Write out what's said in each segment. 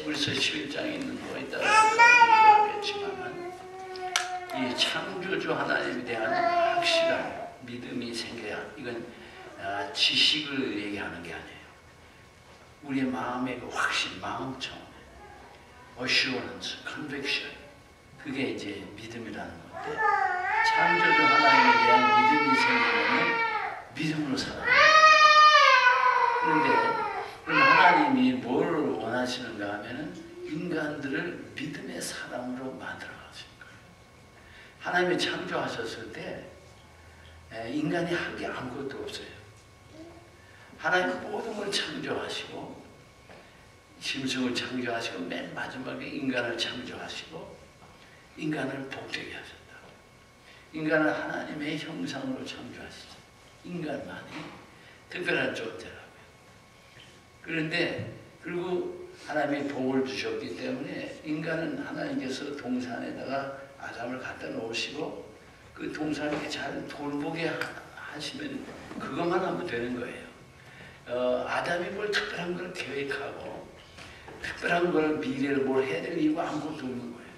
히브리서 11장에 있는 거에 따라 모르겠지만 이 창조주 하나님에 대한 확실한 믿음이 생겨야, 이건 지식을 얘기하는 게 아니에요. 우리의 마음의 그 확신, 마음 차원, assurance, conviction, 그게 이제 믿음이라는 건데, 창조주 하나님에 대한 믿음이 생기면 믿음으로 살아요. 그런데 하나님이 뭘 원하시는가 하면은 인간들을 믿음의 사람으로 만들어 가신 거예요. 하나님이 창조하셨을 때 인간이 한 게 아무것도 없어요. 하나님은 모든 걸 창조하시고, 짐승을 창조하시고, 맨 마지막에 인간을 창조하시고, 인간을 복되게 하셨다. 인간을 하나님의 형상으로 창조하시죠. 인간만이 특별한 존재라고요. 그런데 그리고 하나님이 복을 주셨기 때문에 인간은 하나님께서 동산에다가 아담을 갖다 놓으시고 그 동산에 잘 돌보게 하시면 그것만 하면 되는 거예요. 아담이 뭘 특별한 걸 계획하고 특별한 걸 미래를 뭘 해야 될 이유가 아무것도 없는 거예요.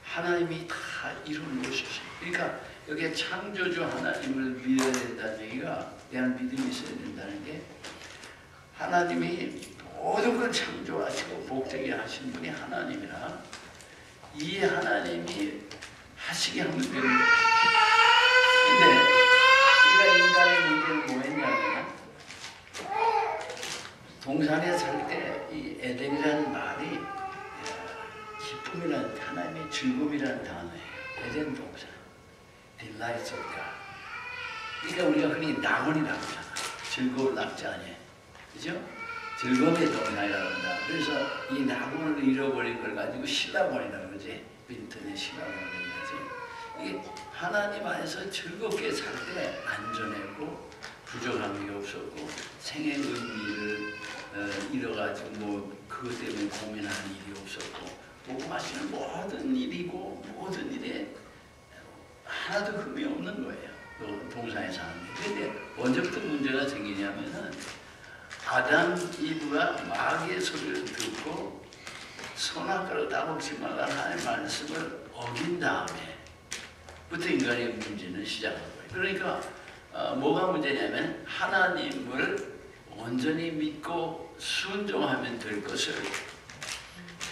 하나님이 다 이루어 놓으셨어요. 그러니까 여기에 창조주 하나님을 믿어야 된다는 얘기가, 대한 믿음이 있어야 된다는 게, 하나님이 모든 걸 창조하시고 복되게 하신 분이 하나님이라 이 하나님이 하시게 하면 되는 거예요. 근데 우리가 인간의 문제는 뭐였냐면, 동산에 살 때 이 에덴이라는 말이 기쁨이라는, 하나님의 즐거움이라는 단어예요. 에덴 동산, delights of God. 그러니까 우리가 흔히 낙원이라고 하잖아. 즐거울 낙자 아니에요. 그죠? 즐거움의 동산이라고 한다. 그래서 이 낙원을 잃어버린 걸 가지고 신낙원이라고 그러지. 빈턴의 신낙원이라고 그러지. 이게 하나님 안에서 즐겁게 살 때 안전했고 부족한 게 없었고 생의 의미를 잃어가지고 뭐 그것 때문에 고민하는 일이 없었고, 먹고 마시는 모든 일이고 모든 일에 하나도 흠이 없는 거예요. 동산에 사는 게. 그런데 언제부터 문제가 생기냐면은 아담, 이브가 마귀의 소리를 듣고 선악과를 따먹지 말라는 하나님의 말씀을 어긴 다음에부터 인간의 문제는 시작한 거예요. 그러니까 뭐가 문제냐면 하나님을 온전히 믿고 순종하면 될 것을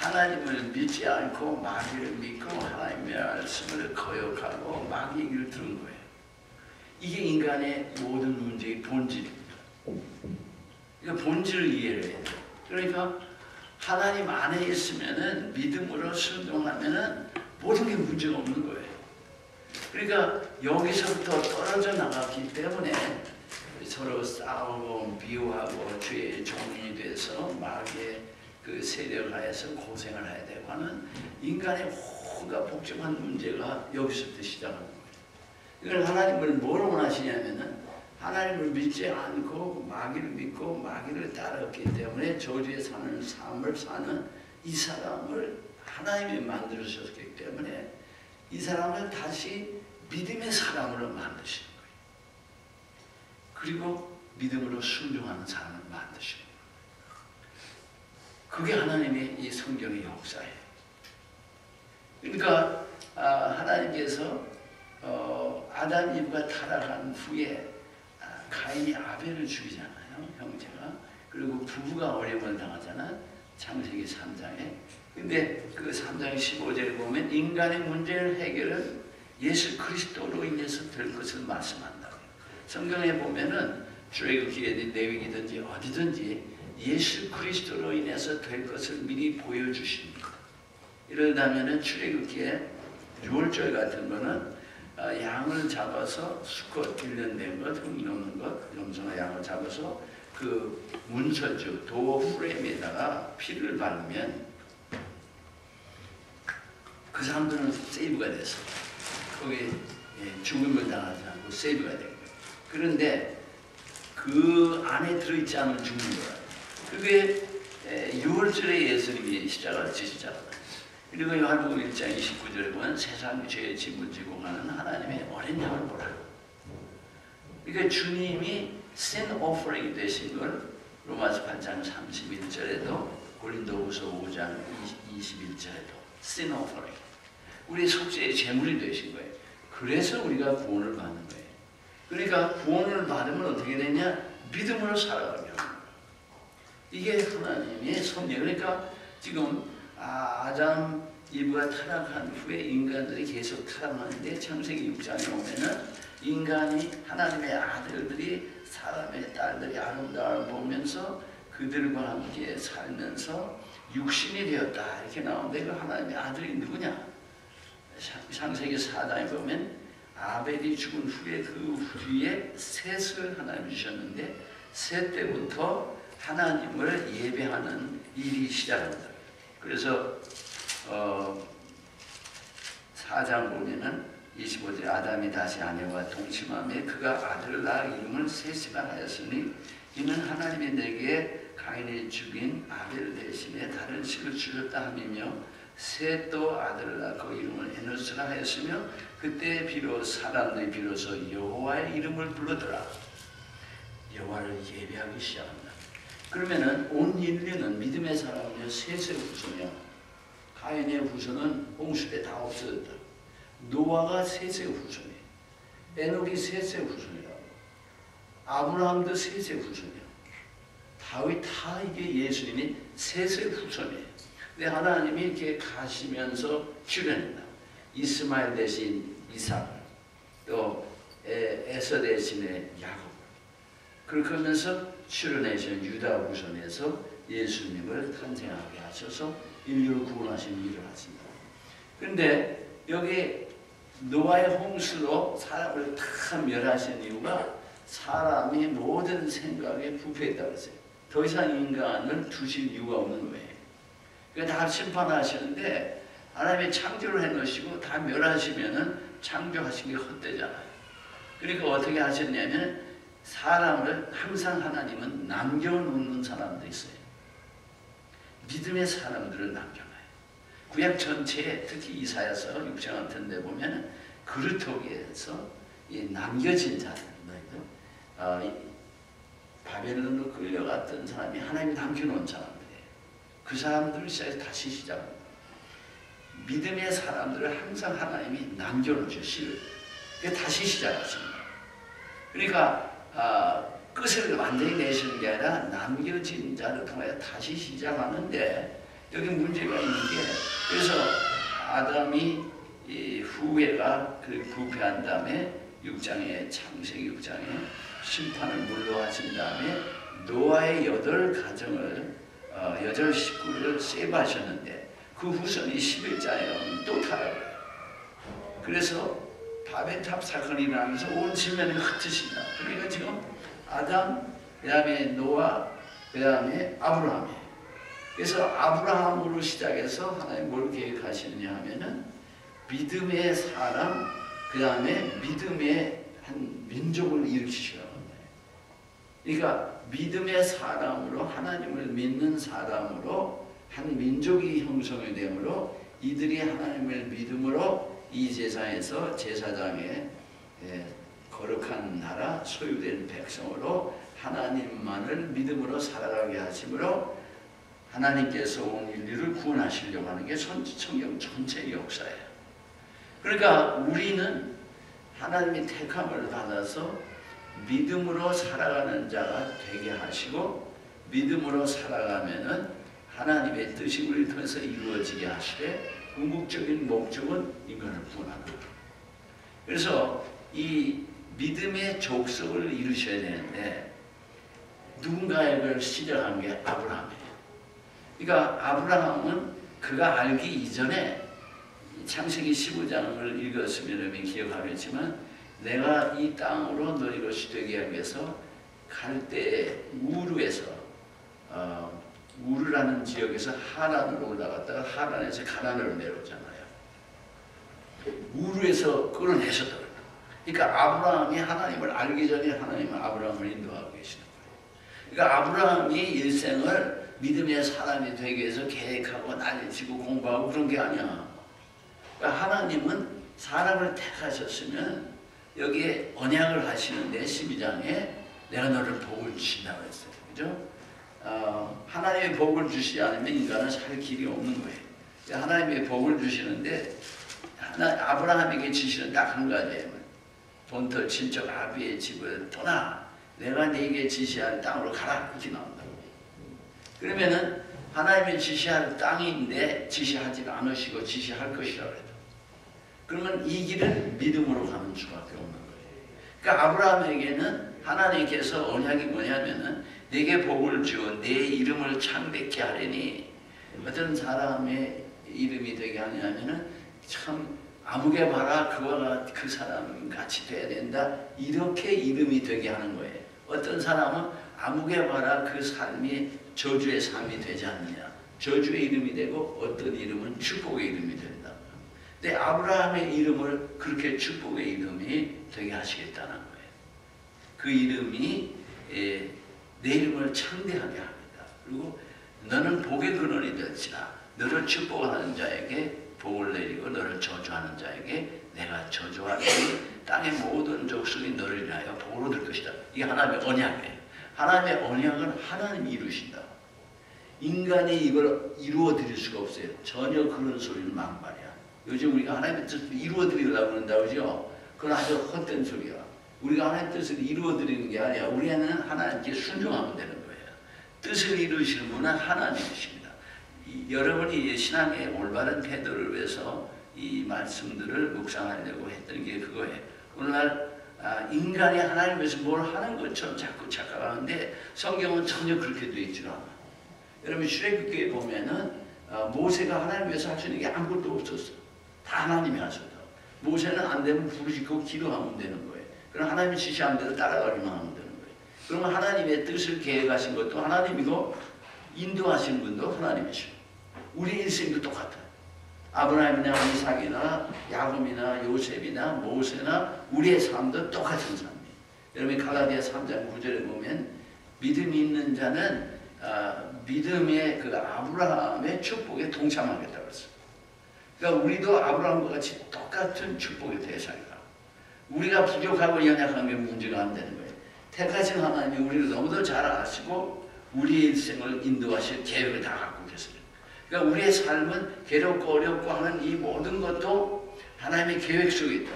하나님을 믿지 않고 마귀를 믿고 하나님의 말씀을 거역하고 마귀 얘기를 들은 거예요. 이게 인간의 모든 문제의 본질입니다. 그러니까 본질을 이해를 해야 돼요. 그러니까 하나님 안에 있으면은 믿음으로 순종하면은 모든 게 문제가 없는 거예요. 그러니까 여기서부터 떨어져 나갔기 때문에 서로 싸우고 비유하고 죄의 종이 돼서 마귀의 그 세력 하에서 고생을 해야 되고 하는 인간의 온갖 복잡한 문제가 여기서부터 시작하는 거예요. 이걸 하나님을 뭘 원하시냐면은 하나님을 믿지 않고 마귀를 믿고 마귀를 따랐기 때문에 저주에 사는 삶을 사는 이 사람을 하나님이 만들으셨기 때문에 이 사람을 다시 믿음의 사람으로 만드시는 거예요. 그리고 믿음으로 순종하는 사람을 만드시는 거예요. 그게 하나님의 이 성경의 역사예요. 그러니까 하나님께서 아담 이브가 타락한 후에 가인이 아벨을 죽이잖아요, 형제가. 그리고 부부가 어려움을 당하잖아, 창세기 3장에. 근데 그 3장 15절에 보면 인간의 문제를 해결은 예수 그리스도로 인해서 될 것을 말씀한다고요. 성경에 보면은 출애굽기든 레위기든지 어디든지 예수 그리스도로 인해서 될 것을 미리 보여주십니다. 이러다면은 출애굽기에 유월절 같은 거는 양을 잡아서 수컷 1년 된 것, 흠 넘는 것, 염소나 양을 잡아서 그 문서주 도어 프레임에다가 피를 바르면 그 사람들은 세이브가 됐어. 거기에 죽음을 당하지 않고 세이브가 된 거예요. 그런데 그 안에 들어있지 않으면 죽는 거야. 그게 6월절에 예수님이 십자가를 지시잖아요. 그리고 요한복음 1장 29절에 보면 세상 죄의 짐을 지고 가는 하나님의 어린 양을 보라. 그러니까 주님이 sin offering 되신 걸 로마서 8장 31절에도 고린도후서 5장 21절에도 sin offering, 우리 속죄의 제물이 되신 거예요. 그래서 우리가 구원을 받는 거예요. 그러니까 구원을 받으면 어떻게 되냐? 믿음으로 살아가게 하는 거예요. 이게 하나님의 섭리. 그러니까 지금 아담 이브가 타락한 후에 인간들이 계속 타락하는데 창세기 6장에 오면은 인간이 하나님의 아들들이 사람의 딸들이 아름다움을 보면서 그들과 함께 살면서 육신이 되었다 이렇게 나오는데 그 하나님의 아들이 누구냐? 창세기 4장에 보면 아벨이 죽은 후에 그 뒤에 셋을 하나님 주셨는데 셋 때부터 하나님을 예배하는 일이 시작합니다. 그래서 4장 보면은 25절 아담이 다시 아내와 동침하며 그가 아들을 낳아 이름을 셋이라 하였으니 이는 하나님이 내게 가인이 죽인 아벨 대신에 다른 씨를 주셨다 함이며 셋도 아들을 낳고 이름을 에노스라 하였으며 그때 사람들이 비로소 여호와의 이름을 불렀더라. 여호와를 예배하기 시작합니다. 그러면은 온 인류는 믿음의 사람이요 셋의 후손이야. 가인의 후손은 홍수 때 다 없어졌다. 노아가 셋의 후손이에요. 에녹이 셋의 후손이라고. 아브라함도 셋의 후손이야. 다윗 다 이게 예수님이 셋의 후손이에요. 근데 하나님이 이렇게 가시면서 출현한다. 이스마엘 대신 이삭, 또 에서 대신에 야곱. 그렇게 하면서 출현하신 유다 후손에서 예수님을 탄생하게 하셔서 인류를 구원하시는 일을 하십니다. 그런데 여기 노아의 홍수로 사람을 다 멸하신 이유가 사람이 모든 생각에 부패했다고 했어요. 더 이상 인간을 두실 이유가 없는 거예요. 그러니까 다 심판하시는데 하나님이 창조를 해놓으시고 다 멸하시면은 창조하신 게 헛되잖아요. 그러니까 어떻게 하셨냐면 사람을 항상 하나님은 남겨놓는 사람도 있어요. 믿음의 사람들을 남겨놔요. 구약 전체에 특히 이사야서 6장 같은 데 보면 그루터기에서 남겨진 자들, 바벨론으로 끌려갔던 사람이 하나님이 남겨놓은 사람들이에요. 그 사람들을 다시 시작합니다. 믿음의 사람들을 항상 하나님이 남겨놓으셔. 다시 시작하십니다. 그러니까 끝을 완전히 내시는 게 아니라 남겨진 자를 통해 다시 시작하는데 여기 문제가 있는 게 그래서 아담이 후회가 부패한 다음에 6장에 창세기 6장에 심판을 물로 하신 다음에 노아의 8 식구를 세입하셨는데 그 후손이 11장에 또 타락해요. 그래서 바벨탑 사건이 일어나면서 온 지면이 흩어진다. 그러니까 지금 아담, 그 다음에 노아, 그 다음에 아브라함이에요. 그래서 아브라함으로 시작해서 하나님 뭘 계획하시느냐 하면은 믿음의 사람, 그 다음에 믿음의 한 민족을 일으키시라고 합니다. 그러니까 믿음의 사람으로 하나님을 믿는 사람으로 한 민족이 형성이 되므로 이들이 하나님을 믿음으로 이 제사에서 제사장의 거룩한 나라 소유된 백성으로 하나님만을 믿음으로 살아가게 하심으로 하나님께서 온 인류를 구원하시려고 하는 게 성경 전체의 역사예요. 그러니까 우리는 하나님의 택함을 받아서 믿음으로 살아가는 자가 되게 하시고 믿음으로 살아가면은 하나님의 뜻이 우리를 통해서 이루어지게 하시되 궁극적인 목적은 인간을 구원하는 거예요. 그래서 이 믿음의 족속을 이루셔야 되는데 누군가의 걸 시작한 게 아브라함이에요. 그러니까 아브라함은 그가 알기 이전에 창세기 15장을 읽었으면 여러분이 기억하겠지만 내가 이 땅으로 너희 것이 되게 하기 위해서 갈대의 우르에서 우르라는 지역에서 하란으로 올라갔다가 하란에서 가나안으로 내려오잖아요. 우르에서 끌어내셨다고. 그러니까 아브라함이 하나님을 알기 전에 하나님은 아브라함을 인도하고 계시는 거예요. 그러니까 아브라함이 일생을 믿음의 사람이 되기 위해서 계획하고 난리치고 공부하고 그런 게 아니야. 그러니까 하나님은 사람을 택하셨으면 여기에 언약을 하시는데 12장에 내가 너를 복을 주신다고 했어요. 그죠? 하나님의 복을 주시지 않으면 인간은 살 길이 없는 거예요. 하나님의 복을 주시는데 아브라함에게 지시는 딱 한 가지예요. 본토 친척 아비의 집을 떠나 내가 네게 지시할 땅으로 가라 이렇게 나온다고. 그러면은 하나님이 지시할 땅인데 지시하지 않으시고 지시할 것이라고 해도 그러면 이 길은 믿음으로 가는 수밖에 없는 거예요. 그러니까 아브라함에게는 하나님께서 언약이 뭐냐면은 내게 복을 주어 내 이름을 창대케 하려니 어떤 사람의 이름이 되게 하냐면은 참 아무개 봐라 그와 그 사람 같이 돼야 된다 이렇게 이름이 되게 하는 거예요. 어떤 사람은 아무개 봐라 그 삶이 저주의 삶이 되지 않느냐 저주의 이름이 되고 어떤 이름은 축복의 이름이 된다. 근데 아브라함의 이름을 그렇게 축복의 이름이 되게 하시겠다는 거예요. 그 이름이 내 이름을 창대하게 합니다. 그리고 너는 복의 근원이 될지라 너를 축복하는 자에게 복을 내리고 너를 저주하는 자에게 내가 저주하리니 땅의 모든 족속이 너를 위하여 복을 얻을 것이다. 이게 하나님의 언약이에요. 하나님의 언약은 하나님이 이루신다. 인간이 이걸 이루어 드릴 수가 없어요. 전혀 그런 소리는 막말이야. 요즘 우리가 하나님의 뜻을 이루어 드리려고 그런다 그죠? 그건 아주 헛된 소리야. 우리가 하나님의 뜻을 이루어 드리는 게 아니라 우리는 하나님께 순종하면 되는 거예요. 뜻을 이루시는 분은 하나님이십니다. 여러분이 신앙의 올바른 태도를 위해서 이 말씀들을 묵상하려고 했던 게 그거예요. 오늘날 인간이 하나님에서 뭘 하는 것처럼 자꾸 착각하는데 성경은 전혀 그렇게 되어 있지 않아. 여러분 출애굽기에 보면은 모세가 하나님 위해서 할 수 있는 게 아무것도 없었어. 다 하나님이 하셨다. 모세는 안 되면 부르짖고 기도하면 되는 거예요. 그럼 하나님이 지시한 대로 따라가기만 하면 되는 거예요. 그러면 하나님의 뜻을 계획하신 것도 하나님이고 인도하신 분도 하나님이시고 우리 인생도 똑같아요. 아브라함이나 이삭이나 야곱이나 요셉이나 모세나 우리의 삶도 똑같은 삶이에요. 여러분 갈라디아 3장 9절에 보면 믿음이 있는 자는 믿음의 그 아브라함의 축복에 동참하겠다고 했어요. 그러니까 우리도 아브라함과 같이 똑같은 축복의 대상이다. 우리가 부족하고 연약한 게 문제가 안 되는 거예요. 택하신 하나님이 우리를 너무도 잘 아시고 우리의 일생을 인도하실 계획을 다 갖고 계세요. 그러니까 우리의 삶은 괴롭고 어렵고 하는 이 모든 것도 하나님의 계획 속에 있다.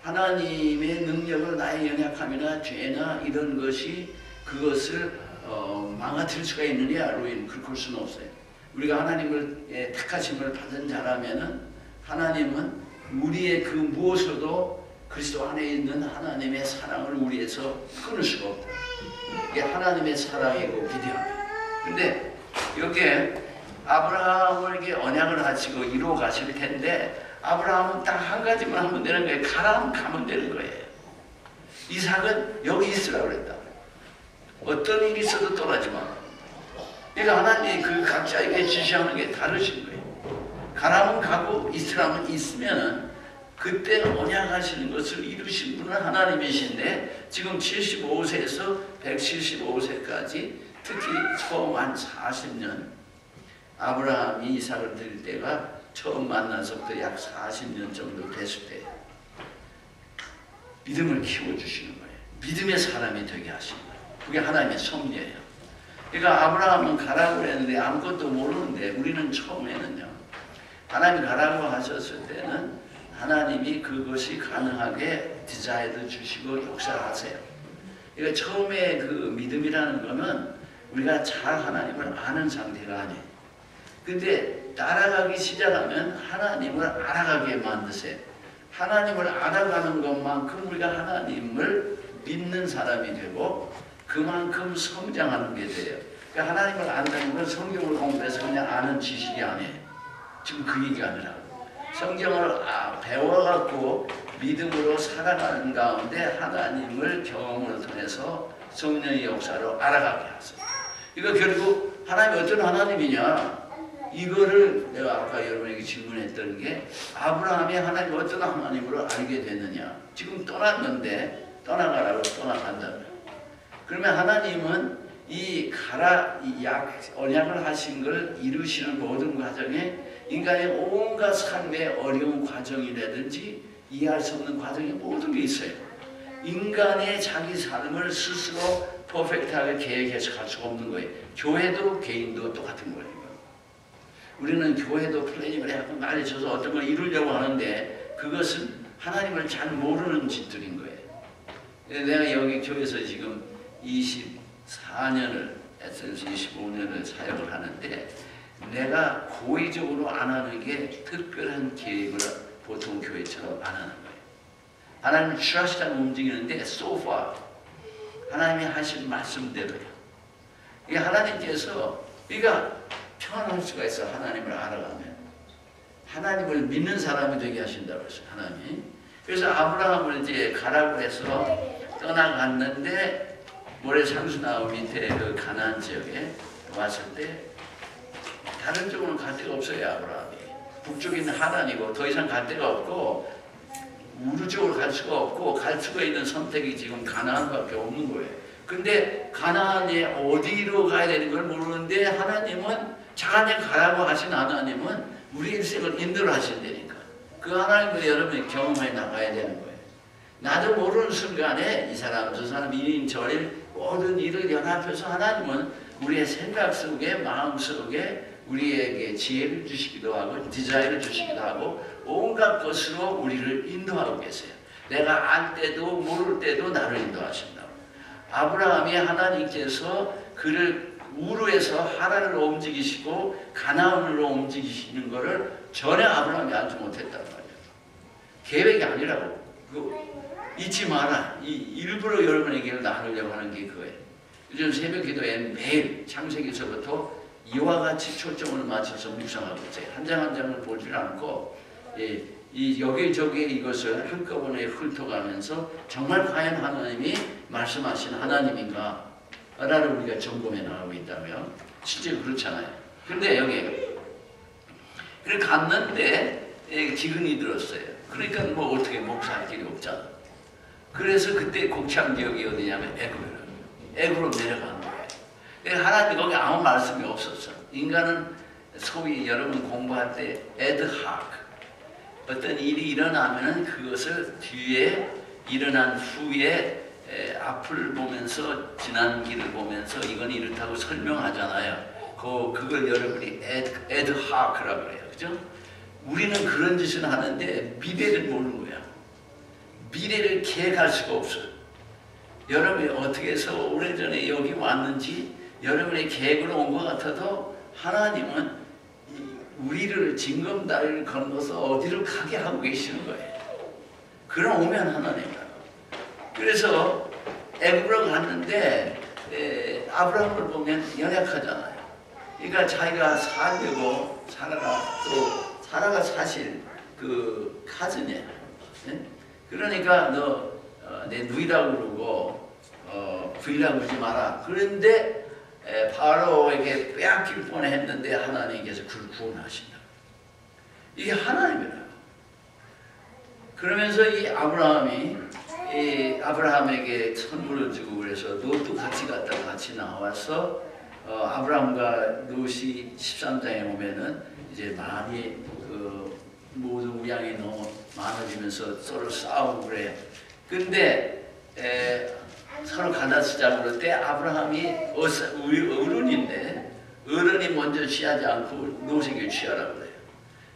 하나님의 능력을 나의 연약함이나 죄나 이런 것이 그것을 망가뜨릴 수가 있느냐? 로인 그럴 수는 없어요. 우리가 하나님을 택하심을 받은 자라면은 하나님은 우리의 그 무엇으로도 그리스도 안에 있는 하나님의 사랑을 우리에서 끊을 수가 없다. 이게 하나님의 사랑이고 비대합니다. 근데 여기에 아브라함에게 언약을 하시고 이루어 가실 텐데 아브라함은 딱 한 가지만 하면 되는 거예요. 가라면 가면 되는 거예요. 이삭은 여기 있으라고 그랬다. 어떤 일이 있어도 떠나지 마. 그러니까 하나님이 그 각자에게 지시하는 게 다르신 거예요. 가라면 가고 있으라면 있으면은 그때 언약하시는 것을 이루신 분은 하나님이신데 지금 75세에서 175세까지 특히 처음 한 40년 아브라함이 이삭을 드릴 때가 처음 만나서부터 약 40년 정도 됐을 때 믿음을 키워주시는 거예요. 믿음의 사람이 되게 하시는 거예요. 그게 하나님의 섭리예요. 그러니까 아브라함은 가라고 했는데 아무것도 모르는데 우리는 처음에는요. 하나님이 가라고 하셨을 때는 하나님이 그것이 가능하게 디자인도 주시고 역사하세요. 그러니까 처음에 그 믿음이라는 거는 우리가 잘 하나님을 아는 상태가 아니에요. 근데 따라가기 시작하면 하나님을 알아가게 만드세요. 하나님을 알아가는 것만큼 우리가 하나님을 믿는 사람이 되고 그만큼 성장하는 게 돼요. 그러니까 하나님을 안다는 건 성경을 공부해서 그냥 아는 지식이 아니에요. 지금 그 얘기가 아니라 성경을 배워갖고 믿음으로 살아가는 가운데 하나님을 경험을 통해서 성령의 역사로 알아가게 하세요. 이거 결국 하나님이 어떤 하나님이냐 이거를 내가 아까 여러분에게 질문했던 게 아브라함이 하나님 어떤 하나님으로 알게 됐느냐. 지금 떠났는데 떠나가라고 떠나간다. 그러면 하나님은 이 언약을 하신 걸 이루시는 모든 과정에 인간의 온갖 삶의 어려운 과정이라든지 이해할 수 없는 과정이 모든 게 있어요. 인간의 자기 삶을 스스로 퍼펙트하게 계획해서 갈 수가 없는 거예요. 교회도 개인도 똑같은 거예요. 우리는 교회도 플래닝을 해갖고 말해줘서 어떤 걸 이루려고 하는데 그것은 하나님을 잘 모르는 짓들인 거예요. 내가 여기 교회에서 지금 24년을, 에센스 25년을 사역을 하는데 내가 고의적으로 안 하는 게 특별한 계획을 보통 교회처럼 안 하는 거예요. 하나님을 trust하고 움직이는데 so far 하나님이 하신 말씀대로요. 이게 하나님께서 우리가 평안할 수가 있어. 하나님을 알아가면 하나님을 믿는 사람이 되게 하신다고 했어요. 하나님이. 그래서 아브라함을 이제 가라고 해서 떠나갔는데 모래 상수나무 밑에 그 가나안 지역에 왔을 때 다른 쪽으로는 갈 데가 없어요. 아브라함이 북쪽에 있는 하란이고 더 이상 갈 데가 없고 우루 쪽으로 갈 수가 없고 갈 수가 있는 선택이 지금 가나안밖에 없는 거예요. 근데 가나안에 어디로 가야 되는 걸 모르는데 하나님은 자기네 가라고 하신 하나님은 우리 인생을 인도를 하신다니까. 그 하나님을 여러분이 경험해 나가야 되는 거예요. 나도 모르는 순간에 이 사람 저 사람 이인 저인 모든 일을 연합해서 하나님은 우리의 생각 속에 마음 속에 우리에게 지혜를 주시기도 하고 디자인을 주시기도 하고 온갖 것으로 우리를 인도하고 계세요. 내가 알 때도 모를 때도 나를 인도하신다고. 아브라함이 하나님께서 그를 우르에서 하란으로 움직이시고 가나안으로 움직이시는 것을 전혀 아브라함이 알지 못했단 말이에요. 계획이 아니라고. 잊지 마라. 일부러 여러분에게 나누려고 하는 게 그거예요. 요즘 새벽 기도에 매일 창세기서부터 이와 같이 초점을 맞춰서 묵상하고 있어요. 한 장 한 장을 보질 않고 이 여기저기 이것을 한꺼번에 훑어가면서 정말 과연 하나님이 말씀하신 하나님인가 라를 우리가 점검해 나가고 있다면 실제 그렇잖아요. 근데 여기 그래 갔는데 기근이 들었어요. 그러니까 뭐 어떻게 목사할 길이 없잖아. 그래서 그때 곡창 지역이 어디냐면 애굽으로 내려가는 거예요. 하나님 거기 아무 말씀이 없었어. 인간은 소위 여러분 공부할 때 에드하크 어떤 일이 일어나면 그것을 뒤에 일어난 후에 앞을 보면서 지난 길을 보면서 이건 이렇다고 설명하잖아요. 그걸 여러분이 에드하크라고 그래요. 그죠? 우리는 그런 짓을 하는데 미래를 모르는 거야. 미래를 계획할 수가 없어. 여러분이 어떻게 해서 오래전에 여기 왔는지 여러분의 계획으로 온 것 같아도 하나님은 우리를 징검다리를 건너서 어디를 가게 하고 계시는 거예요. 그럼 오면 하나님이라고. 그래서 애굽으로 갔는데 아브라함을 보면 연약하잖아요. 그러니까 자기가 살려고 사라가 사실 그 카즈네. 그러니까 너 내 누이라고 그러고 부인이라고 그러지 마라. 그런데 바로에게 빼앗길 뻔했는데 하나님께서 그를 구원하신다. 이게 하나님이라고. 그러면서 이 아브라함이 아브라함에게 선물을 주고 그래서 롯도 같이 갔다가 같이 나와서 아브라함과 롯이 13장에 보면은 이제 많이 그 모든 우양이 너무 많아지면서 서로 싸우고 그래요. 근데 서로 가다쓰자 그럴 때 아브라함이 어른인데 어른이 먼저 취하지 않고 롯에게 취하라고 그래요.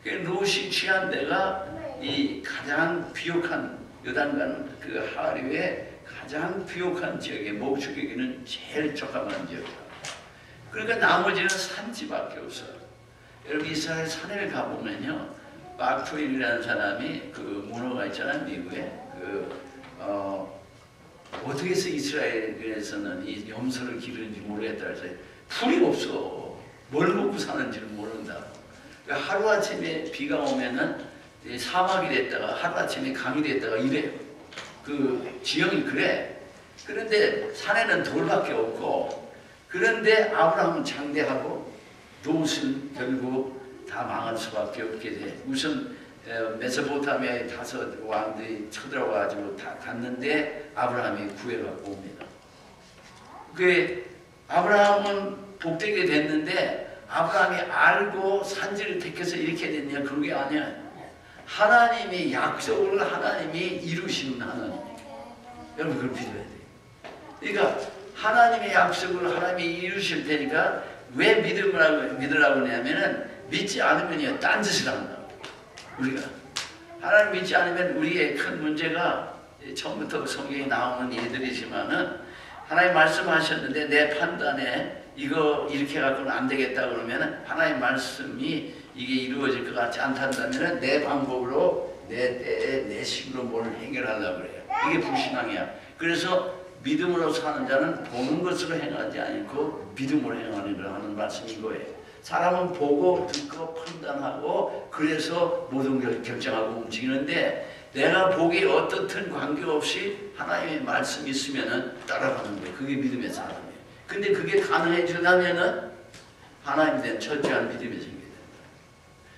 그 롯이 취한 데가 이 가장 비옥한 요단강 그 하류의 가장 비옥한 지역에 목축이기는 제일 적합한 지역이다. 그러니까 나머지는 산지밖에 없어요. 여러분 이스라엘 산에 가보면요, 마크트웨인이라는 사람이 그 문어가 있잖아요, 미국에. 어떻게 해서 이스라엘에서는 이 염소를 기르는지 모르겠다 해서 풀이 없어. 뭘 먹고 사는지를 모른다. 그러니까 하루아침에 비가 오면은 사막이 됐다가 하루아침에 강이 됐다가 이래요. 그 지형이 그래. 그런데 산에는 돌밖에 없고, 그런데 아브라함은 장대하고 롯은 결국 다 망할 수밖에 없게 돼. 우선 메소포타미아의 5 왕들이 쳐들어와가지고 다 갔는데 아브라함이 구해갖고 옵니다. 그 아브라함은 복되게 됐는데 아브라함이 알고 산지를 택해서 이렇게 됐냐? 그게 아니야. 하나님이 약속을 하나님이 이루시는 하나님. 여러분 그걸 믿어야 돼요. 그러니까 하나님의 약속을 하나님이 이루실 테니까 왜 믿으라고 하냐면은 믿지 않으면요 딴짓을 한다고. 우리가 하나님 믿지 않으면 우리의 큰 문제가 처음부터 성경에 나오는 예들이지만은 하나님 말씀하셨는데 내 판단에 이거 이렇게 갖고는 안 되겠다 그러면은 하나님 말씀이 이게 이루어질 것 같지 않다면은 내 방법으로 내 때에 내 식으로 뭘 해결하려고 그래요. 이게 불신앙이야. 그래서 믿음으로 사는 자는 보는 것으로 행하지 않고 믿음으로 행하리라 하는 말씀이 이거예요. 사람은 보고 듣고 판단하고 그래서 모든 걸 결정하고 움직이는데 내가 보기 어떻든 관계없이 하나님의 말씀이 있으면 따라가는 거예요. 그게 믿음의 사람이에요. 근데 그게 가능해지려면 하나님에 대한 철저한 믿음이 생겨야 된다.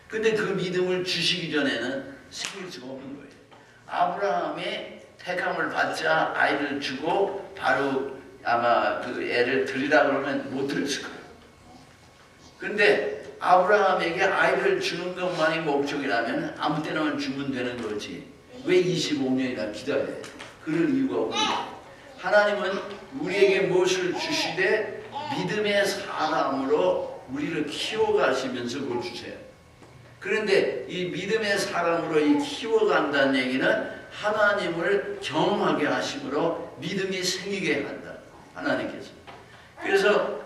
근데 그 믿음을 주시기 전에는 생길 수가 없는 거예요. 아브라함이 택함을 받자 아이를 주고 바로 아마 그 애를 드리라 그러면 못 드렸을 거예요. 근데 아브라함에게 아이를 주는 것만이 목적이라면 아무 때나 주면 되는 거지. 왜 25년이나 기다려야 돼? 그럴 이유가 없는 거예요. 하나님은 우리에게 무엇을 주시되 믿음의 사람으로 우리를 키워가시면서 그걸 주세요. 그런데 이 믿음의 사람으로 이 키워간다는 얘기는 하나님을 경험하게 하심으로 믿음이 생기게 한다. 하나님께서. 그래서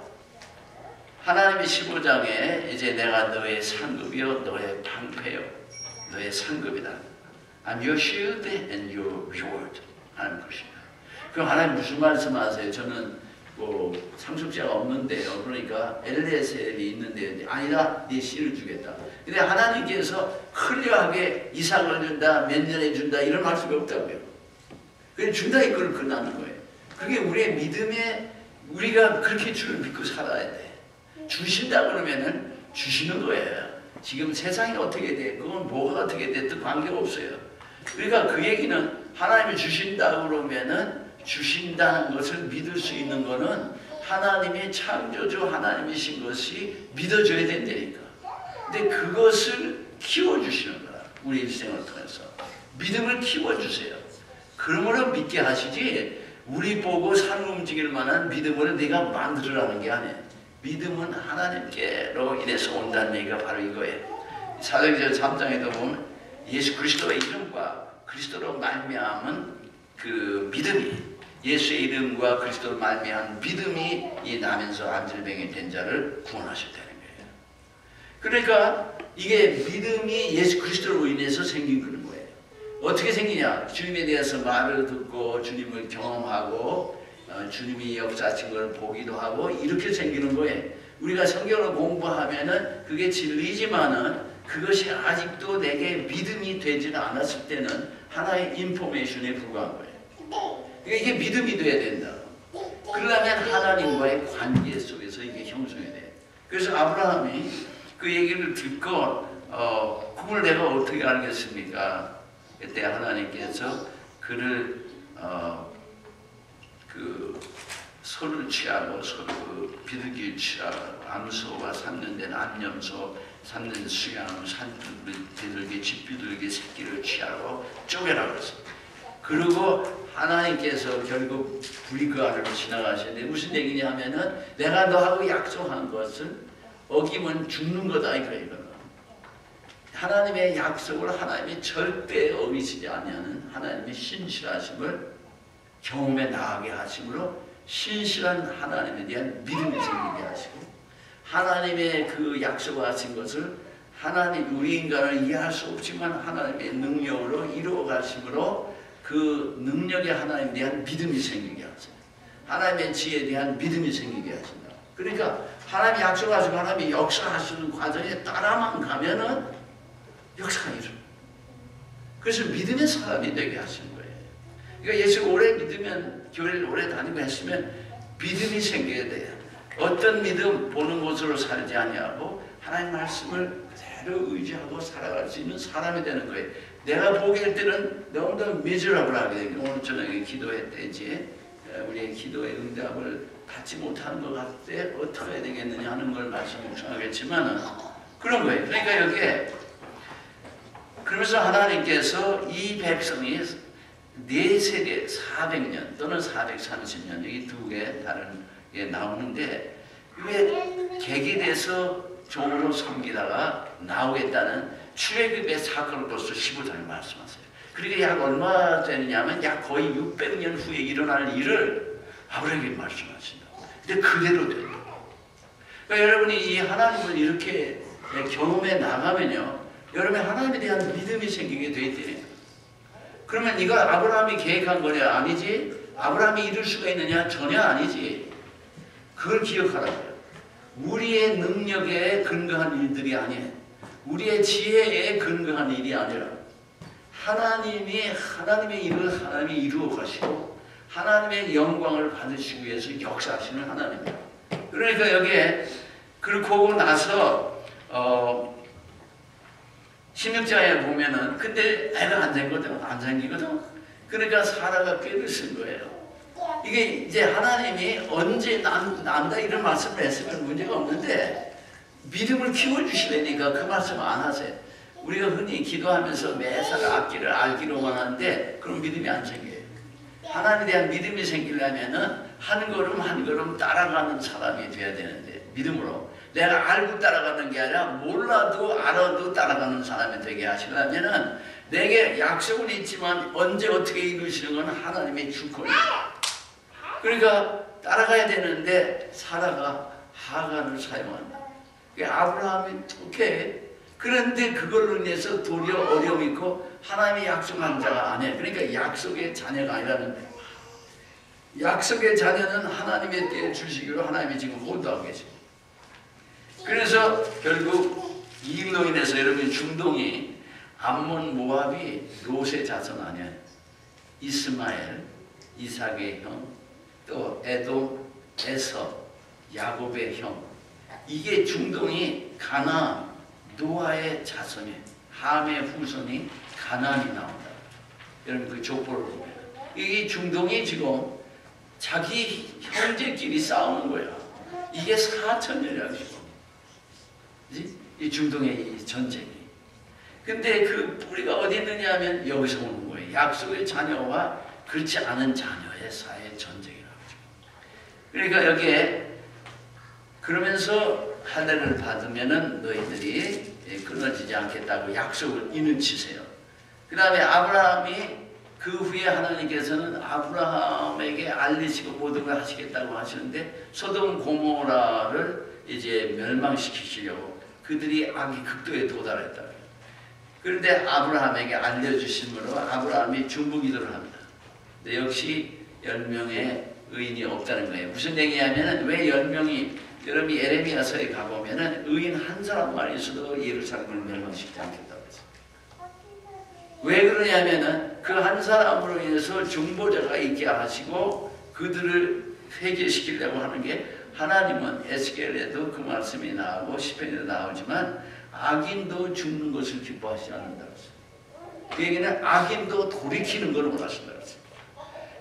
하나님의 15장에 이제 내가 너의 상급이요 너의 방패요 너의 상급이다. I'm your shield and your reward 하는 것입니다. 그럼 하나님 무슨 말씀하세요? 저는 뭐 상속자가 없는데요. 그러니까 엘레셀이 있는데 아니다. 네 씨를 주겠다. 근데 하나님께서 클리어하게 이삭을 준다, 몇 년에 준다 이런 말씀이 없다고요. 그냥 준다 이걸 끝나는 거예요. 그게 우리의 믿음에 우리가 그렇게 주를 믿고 살아야 돼. 주신다 그러면은 주시는 거예요. 지금 세상이 어떻게 돼? 그건 뭐가 어떻게 됐든 관계가 없어요. 그러니까 그 얘기는 하나님이 주신다 그러면은 주신다는 것을 믿을 수 있는 거는 하나님이 창조주 하나님이신 것이 믿어져야 된다니까. 근데 그것을 키워주시는 거야. 우리 일생을 통해서. 믿음을 키워주세요. 그러므로 믿게 하시지 우리 보고 산 움직일 만한 믿음을 네가 만들으라는 게 아니에요. 믿음은 하나님께로 인해서 온다는 얘기가 바로 이거예요. 사도행전 3장에도 보면 예수 그리스도의 이름과 그리스도로 말미암은 그 믿음이 예수의 이름과 그리스도로 말미암은 믿음이 이 나면서 안질병이 된 자를 구원하셨다는 거예요. 그러니까 이게 믿음이 예수 그리스도로 인해서 생긴 그런 거예요. 어떻게 생기냐? 주님에 대해서 말을 듣고 주님을 경험하고 주님이 역사하신 걸 보기도 하고 이렇게 생기는 거예요. 우리가 성경을 공부하면은 그게 진리지만은 그것이 아직도 내게 믿음이 되지는 않았을 때는 하나의 인포메이션에 불과한 거예요. 그러니까 이게 믿음이 돼야 된다. 그러려면 하나님과의 관계 속에서 이게 형성이 돼. 그래서 아브라함이 그 얘기를 듣고 그걸 내가 어떻게 알겠습니까? 그때 하나님께서 그를 그 소를 취하고 그 비둘기를 취하고 암소와 삼는 데는 암염소, 삼는 수양, 비둘기, 집비둘기 새끼를 취하고 쪼개라 그랬어. 그리고 하나님께서 결국 불이 그 아래로 지나가시는데 무슨 얘기냐 하면은 내가 너하고 약속한 것을 어기면 죽는 거다 이거예요. 하나님의 약속을 하나님이 절대 어기시지 아니하는 하나님의 신실하심을 경험에 나가게 하심으로 신실한 하나님에 대한 믿음이 생기게 하시고 하나님의 그 약속하신 것을 하나님 우리 인간을 이해할 수 없지만 하나님의 능력으로 이루어 가심으로 그 능력의 하나님에 대한 믿음이 생기게 하세요. 하나님의 지혜에 대한 믿음이 생기게 하신다. 그러니까 하나님이 약속하시고 하나님이 역사하시는 과정에 따라만 가면은 역사가 일어나. 그래서 믿음의 사람이 되게 하시는 거예요. 그러니까 예수 오래 믿으면 교회를 오래 다니고 했으면 믿음이 생겨야 돼요. 어떤 믿음 보는 것으로 살지 아니하고 하나님 말씀을 그대로 의지하고 살아갈 수 있는 사람이 되는 거예요. 내가 보기일 때는 너무나 미저러블하게 되는 거예요. 오늘 저녁에 기도했대지 우리의 기도의 응답을 받지 못하는 것 같을 때 어떻게 해야 되겠느냐 하는 걸 말씀 묵상하겠지만 그런 거예요. 그러니까 여기에 그러면서 하나님께서 이 백성이 네 세대 400년 또는 430년 여기 두 개 다른 게 나오는데 왜 객일에서 종으로 섬기다가 나오겠다는 출애굽의 사건으로서 15장에 말씀하세요. 그러니까 약 얼마 되느냐면 약 거의 600년 후에 일어날 일을 아브라함에게 말씀하신다. 근데 그대로 된다. 그러니까 여러분이 이 하나님을 이렇게 경험해 나가면요, 여러분의 하나님에 대한 믿음이 생기게 돼 있대요. 그러면 이거 아브라함이 계획한 거냐? 아니지. 아브라함이 이룰 수가 있느냐? 전혀 아니지. 그걸 기억하라고요. 우리의 능력에 근거한 일들이 아니에요. 우리의 지혜에 근거한 일이 아니라 하나님의 일을 하나님이 이루어 가시고 하나님의 영광을 받으시기 위해서 역사하시는 하나님이에요. 그러니까 여기에 그러고 나서 16장에 보면은 근데 애가 안 생기거든. 그러니까 사라가 꾀를 쓴 거예요. 이게 이제 하나님이 언제 난다 이런 말씀을 했으면 문제가 없는데 믿음을 키워주시려니까 그 말씀 안 하세요. 우리가 흔히 기도하면서 매사를 알기로만 하는데 그럼 믿음이 안 생겨요. 하나님에 대한 믿음이 생기려면은 한 걸음 한 걸음 따라가는 사람이 돼야 되는데 믿음으로 내가 알고 따라가는 게 아니라 몰라도 알아도 따라가는 사람이 되게 하시려면은 내게 약속은 있지만 언제 어떻게 이루시는 건 하나님의 주권이에요. 그러니까 따라가야 되는데 사라가 하간을 사용한다. 아브라함이 오케이. 그런데 그걸로 인해서 도리어 어려움이 있고 하나님의 약속한 자가 아니에요. 그러니까 약속의 자녀가 아니라는 거예요. 약속의 자녀는 하나님의 때에 주시기로 하나님이 지금 호도하고 계세요. 그래서 결국 이 일로 인해서 여러분 중동이 암몬 모압이 롯의 자손 아니에요. 이스마엘, 이삭의 형, 또 에돔, 에서, 야곱의 형. 이게 중동이 가나안, 노아의 자손이에요. 함의 후손이 가나안이 나온다. 여러분 그 족보를 보면 이 중동이 지금 자기 형제끼리 싸우는 거야. 이게 4,000년이라고 이 중동의 이 전쟁이. 근데 그 뿌리가 어디 있느냐 하면 여기서 오는 거예요. 약속의 자녀와 그렇지 않은 자녀의 사이의 전쟁이라고. 그러니까 여기에 그러면서 할례를 받으면은 너희들이 끊어지지 않겠다고 약속을 이눈치세요. 그 다음에 아브라함이 그 후에 하나님께서는 아브라함에게 알리시고 모든 걸 하시겠다고 하시는데 소돔 고모라를 이제 멸망시키시려고 그들이 악이 극도에 도달했다. 그런데 아브라함에게 알려주심으로 아브라함이 중보기도를 합니다. 근데 역시 10명의 의인이 없다는 거예요. 무슨 얘기냐면은 왜 10명이 여러분이 에레미야서에 가보면은 의인 한 사람만 있어도 예루살렘을 멸망시키지 않겠다고 했어요. 왜 그러냐면은 그 한 사람으로 인해서 중보자가 있게 하시고 그들을 회개시키려고 하는 게 하나님은 에스겔에도 그 말씀이 나오고 시편에도 나오지만 악인도 죽는 것을 기뻐하시지 않는다고 했어요. 그 얘기는 악인도 돌이키는 걸 원하신다고 했어요.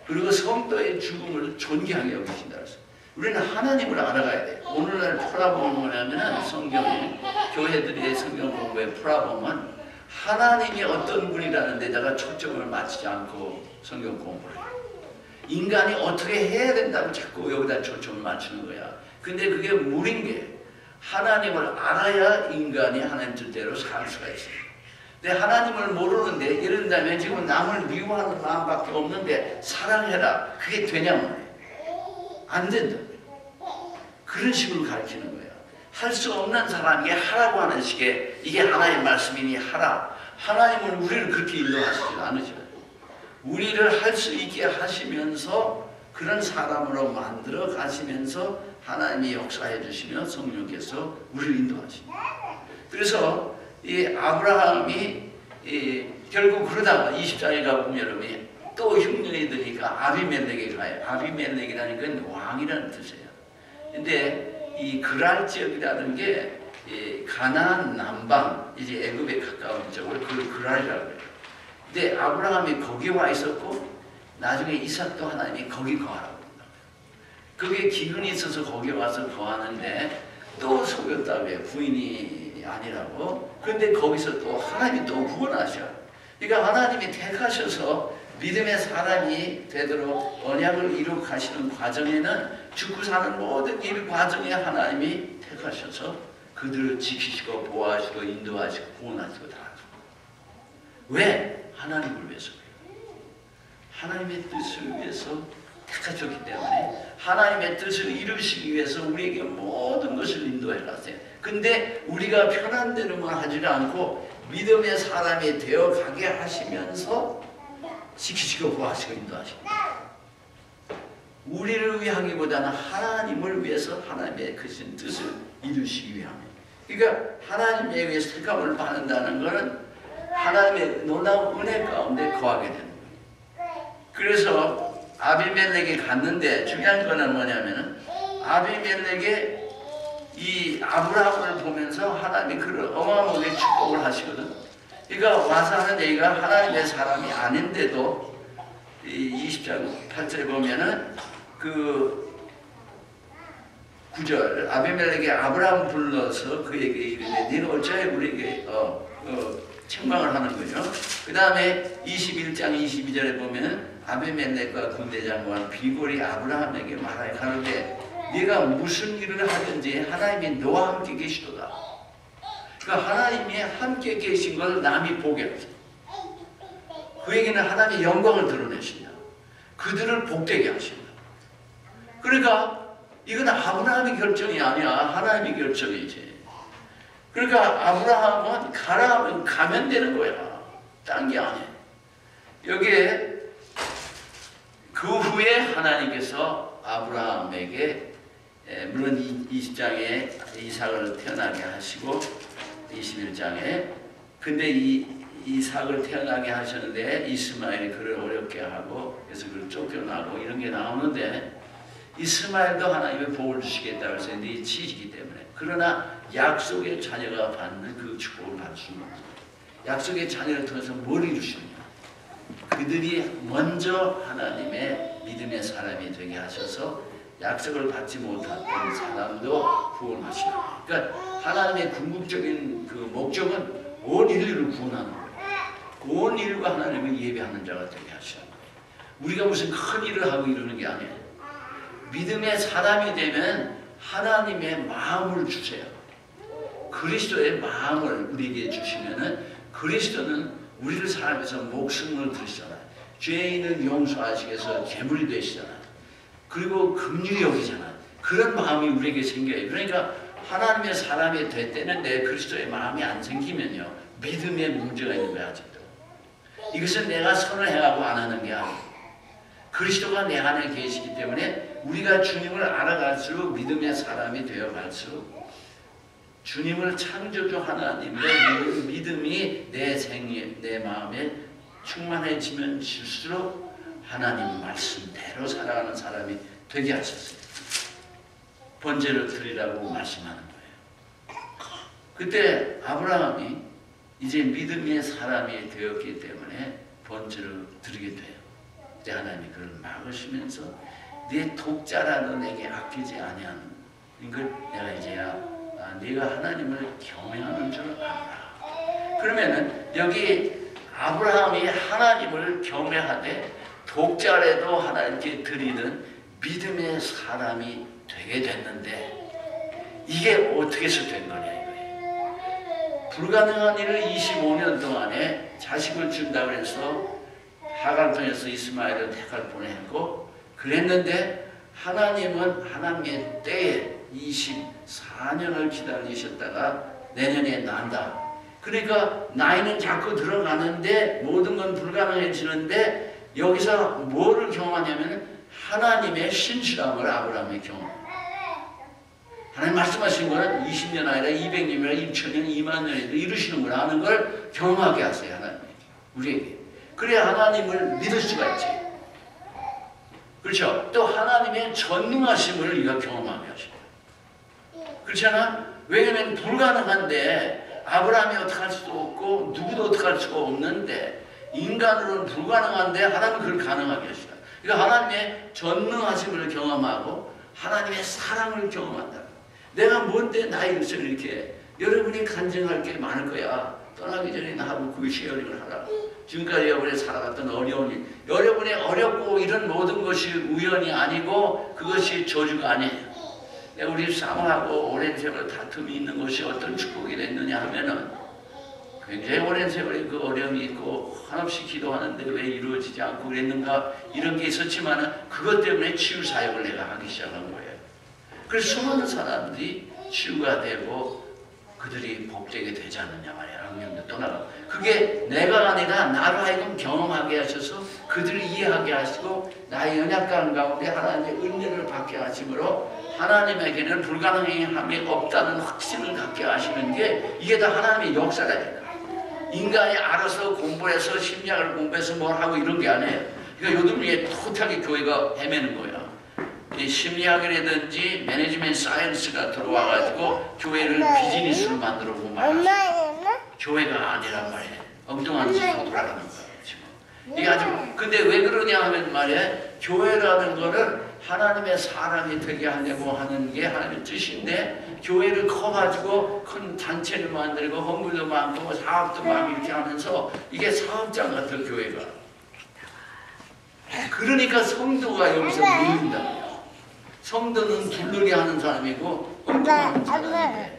그리고 성도의 죽음을 존귀하게 여기신다고 했어요. 우리는 하나님을 알아가야 돼요. 오늘날 프라범은 뭐냐면 성경에 교회들의 성경 공부의 프라범은 하나님이 어떤 분이라는 데다가 초점을 맞추지 않고 성경 공부를 해요. 인간이 어떻게 해야 된다고 자꾸 여기다 초점을 맞추는 거야. 근데 그게 무린 게 하나님을 알아야 인간이 하나님 뜻대로 살 수가 있어요. 근데 하나님을 모르는데 이런다면 지금 남을 미워하는 마음밖에 없는데 사랑해라. 그게 되냐면 안 된다. 그런 식으로 가르치는 거예요. 할 수 없는 사람에게 하라고 하는 식의 이게 하나님의 말씀이니 하라. 하나님은 우리를 그렇게 인도하시지 않으죠. 우리를 할 수 있게 하시면서 그런 사람으로 만들어 가시면서 하나님이 역사해 주시며 성령께서 우리를 인도하십니다. 그래서 이 아브라함이 결국 그러다가 20장에 가보면 여러분이 또 흉년이 드니까 아비멜렉에 가요. 아비멜렉이라는 건 왕이라는 뜻이에요. 근데 이 그랄 지역이라는 게 가나안 남방 이제 애굽에 가까운 쪽을 그걸 그랄이라고 해요. 근데 아브라함이 거기 와 있었고 나중에 이삭도 하나님이 거기 거하라고 합니다. 그게 기근이 있어서 거기 와서 거하는데 또 속였다고 해요. 부인이 아니라고. 그런데 거기서 또 하나님이 또 구원하셔. 그러니까 하나님이 택하셔서 믿음의 사람이 되도록 언약을 이룩하시는 과정에는 죽고 사는 모든 일 과정에 하나님이 택하셔서 그들을 지키시고 보호하시고 인도하시고 구원하시고 다 하시고. 왜? 하나님을 위해서 그래요. 하나님의 뜻을 위해서 택하셨기 때문에 하나님의 뜻을 이루시기 위해서 우리에게 모든 것을 인도해 갔어요. 근데 우리가 편한 대로만 하지 않고 믿음의 사람이 되어 가게 하시면서 지키시고 보호하시고 인도하시고, 우리를 위하기보다는 하나님을 위해서 하나님의 크신 뜻을 이루시기 위함이에요. 그러니까 하나님에 의해서 택함을 받는다는 것은 하나님의 놀라운 은혜 가운데 거하게 되는 거예요. 그래서 아비멜렉이 갔는데 중요한 거는 뭐냐면은 아비멜렉의 이 아브라함을 보면서 하나님이 그를 어마어마하게 축복을 하시거든. 그러니까 와서 하는 얘기가 하나님의 사람이 아닌데도 이 20장 8절에 보면은 그 9절 아비멜렉이 아브라함 불러서 그에게 이르되 네가 어찌하여 우리에게 책망을 하는 거죠. 그 다음에 21장 22절에 보면 아비멜렉과 군대장관 비골이 아브라함에게 말하여 가로되 네가 무슨 일을 하든지 하나님이 너와 함께 계시도다. 그러니까 하나님이 함께 계신 걸 남이 보게 하죠. 그에게는 하나님의 영광을 드러내신다. 그들을 복되게 하신다. 그러니까 이건 아브라함의 결정이 아니야. 하나님의 결정이지. 그러니까 아브라함은 가라 하면 가면 되는 거야. 딴 게 아니야. 여기에 그 후에 하나님께서 아브라함에게 물론 20장에 이삭을 태어나게 하시고 21장에 근데 이삭을 태어나게 하셨는데 이스마엘이 그를 어렵게 하고 그래서 그를 쫓겨나고 이런 게 나오는데 이스마엘도 하나님의 복을 주시겠다고 해서 네 치이기 때문에 그러나 약속의 자녀가 받는 그 축복을 받을 수는 없어요. 약속의 자녀를 통해서 뭘 이루시느냐? 그들이 먼저 하나님의 믿음의 사람이 되게 하셔서 약속을 받지 못했던 사람도 구원하시라. 그러니까 하나님의 궁극적인 그 목적은 온 인류를 구원하는 거예요. 온 인류가 하나님을 예배하는 자가 되게 하시는 거예요. 우리가 무슨 큰 일을 하고 이러는 게 아니에요. 믿음의 사람이 되면 하나님의 마음을 주세요. 그리스도의 마음을 우리에게 주시면은 그리스도는 우리를 사랑해서 목숨을 드리잖아요. 죄인을 용서하시기 위해서 제물이 되시잖아요. 그리고 긍휼히 여기잖아요. 그런 마음이 우리에게 생겨요. 그러니까 하나님의 사람이 됐다는데 그리스도의 마음이 안 생기면요. 믿음에 문제가 있는 거야 아직도. 이것은 내가 선언해가고 안 하는 게 아니에요. 그리스도가 내 안에 계시기 때문에 우리가 주님을 알아갈수록 믿음의 사람이 되어갈수록 주님을 창조주 하나님의 믿음이 내 생에 내 마음에 충만해지면 질수록 하나님 말씀대로 살아가는 사람이 되게 하셨어요. 번제를 드리라고 말씀하는 거예요. 그때 아브라함이 이제 믿음의 사람이 되었기 때문에 번제를 드리게 돼요. 그때 하나님이 그를 막으시면서 네 독자라도 내게 아끼지 아니하는 걸 내가 이제야 네가 하나님을 경외하는 줄 알아. 그러면은 여기 아브라함이 하나님을 경외하되 독자라도 하나님께 드리는 믿음의 사람이 되게 됐는데 이게 어떻게 해서 된 거냐 이거예요. 불가능한 일을 25년 동안에 자식을 준다고 해서 하갈 통해서 이스마엘을 택할 뻔했고 그랬는데 하나님은 하나님의 때에 24년을 기다리셨다가 내년에 난다. 그러니까 나이는 자꾸 들어가는데 모든 건 불가능해지는데 여기서 뭐를 경험하냐면 하나님의 신실함을 아브라함이 경험합니다. 하나님 말씀하신 거는 20년 아니라 200년이나 2000년, 2만 년에도 이루시는구나 하는 걸 경험하게 하세요. 하나님이 우리에게. 그래야 하나님을 믿을 수가 있지. 그렇죠? 또 하나님의 전능하심을 우리가 경험하게 하십니다. 그렇잖아? 왜냐하면 불가능한데 아브라함이 어떻게 할 수도 없고 누구도 어떻게 할 수가 없는데 인간으로는 불가능한데 하나님은 그걸 가능하게 하시다. 그러니까 하나님의 전능하심을 경험하고 하나님의 사랑을 경험한다. 내가 뭔데 나의 일생을 이렇게 여러분이 간증할 게 많을 거야. 떠나기 전에 나하고 그 쉐어링을 하라. 지금까지 여러분이 살아갔던 어려운 일, 여러분의 어렵고 이런 모든 것이 우연이 아니고 그것이 저주가 아니에요. 우리 싸움하고 오랜 세월 다툼이 있는 것이 어떤 축복이 됐느냐 하면은 굉장히 오랜 세월에 그 어려움이 있고 한없이 기도하는데 왜 이루어지지 않고 그랬는가 이런 게 있었지만은 그것 때문에 치유 사역을 내가 하기 시작한 거예요. 그래서 수많은 사람들이 치유가 되고 그들이 복되게 되지 않느냐 말이야. 악령도 떠나가. 그게 내가 아니라 나로 하여금 경험하게 하셔서 그들을 이해하게 하시고 나의 연약한 가운데 하나님의 은혜를 받게 하심으로 하나님에게는 불가능함이 없다는 확신을 갖게 하시는 게 이게 다 하나님의 역사라니까. 인간이 알아서 공부해서 심리학을 공부해서 뭘 하고 이런 게 아니에요. 그러니까 요즘 이게 뚜렷하게 교회가 헤매는 거예요. 이 심리학이라든지 매니지먼트 사이언스가 들어와가지고 교회를 비즈니스로 만들어보고 말이야. 교회가 아니란 말이에요. 엉뚱한 짓으로 돌아가는 거예요. 지금. 이게 아주 근데 왜 그러냐 하면 말이에요. 교회라는 거는 하나님의 사람이 되게 하려고 하는 게 하나님의 뜻인데 교회를 커가지고 큰 단체를 만들고 헌금도 많고 사업도 막 이렇게 하면서 이게 사업장 같은 교회가. 그러니까 성도가 여기서 밀린다. 성도는 둘러게 하는 사람이고 엉뚱한 사람인데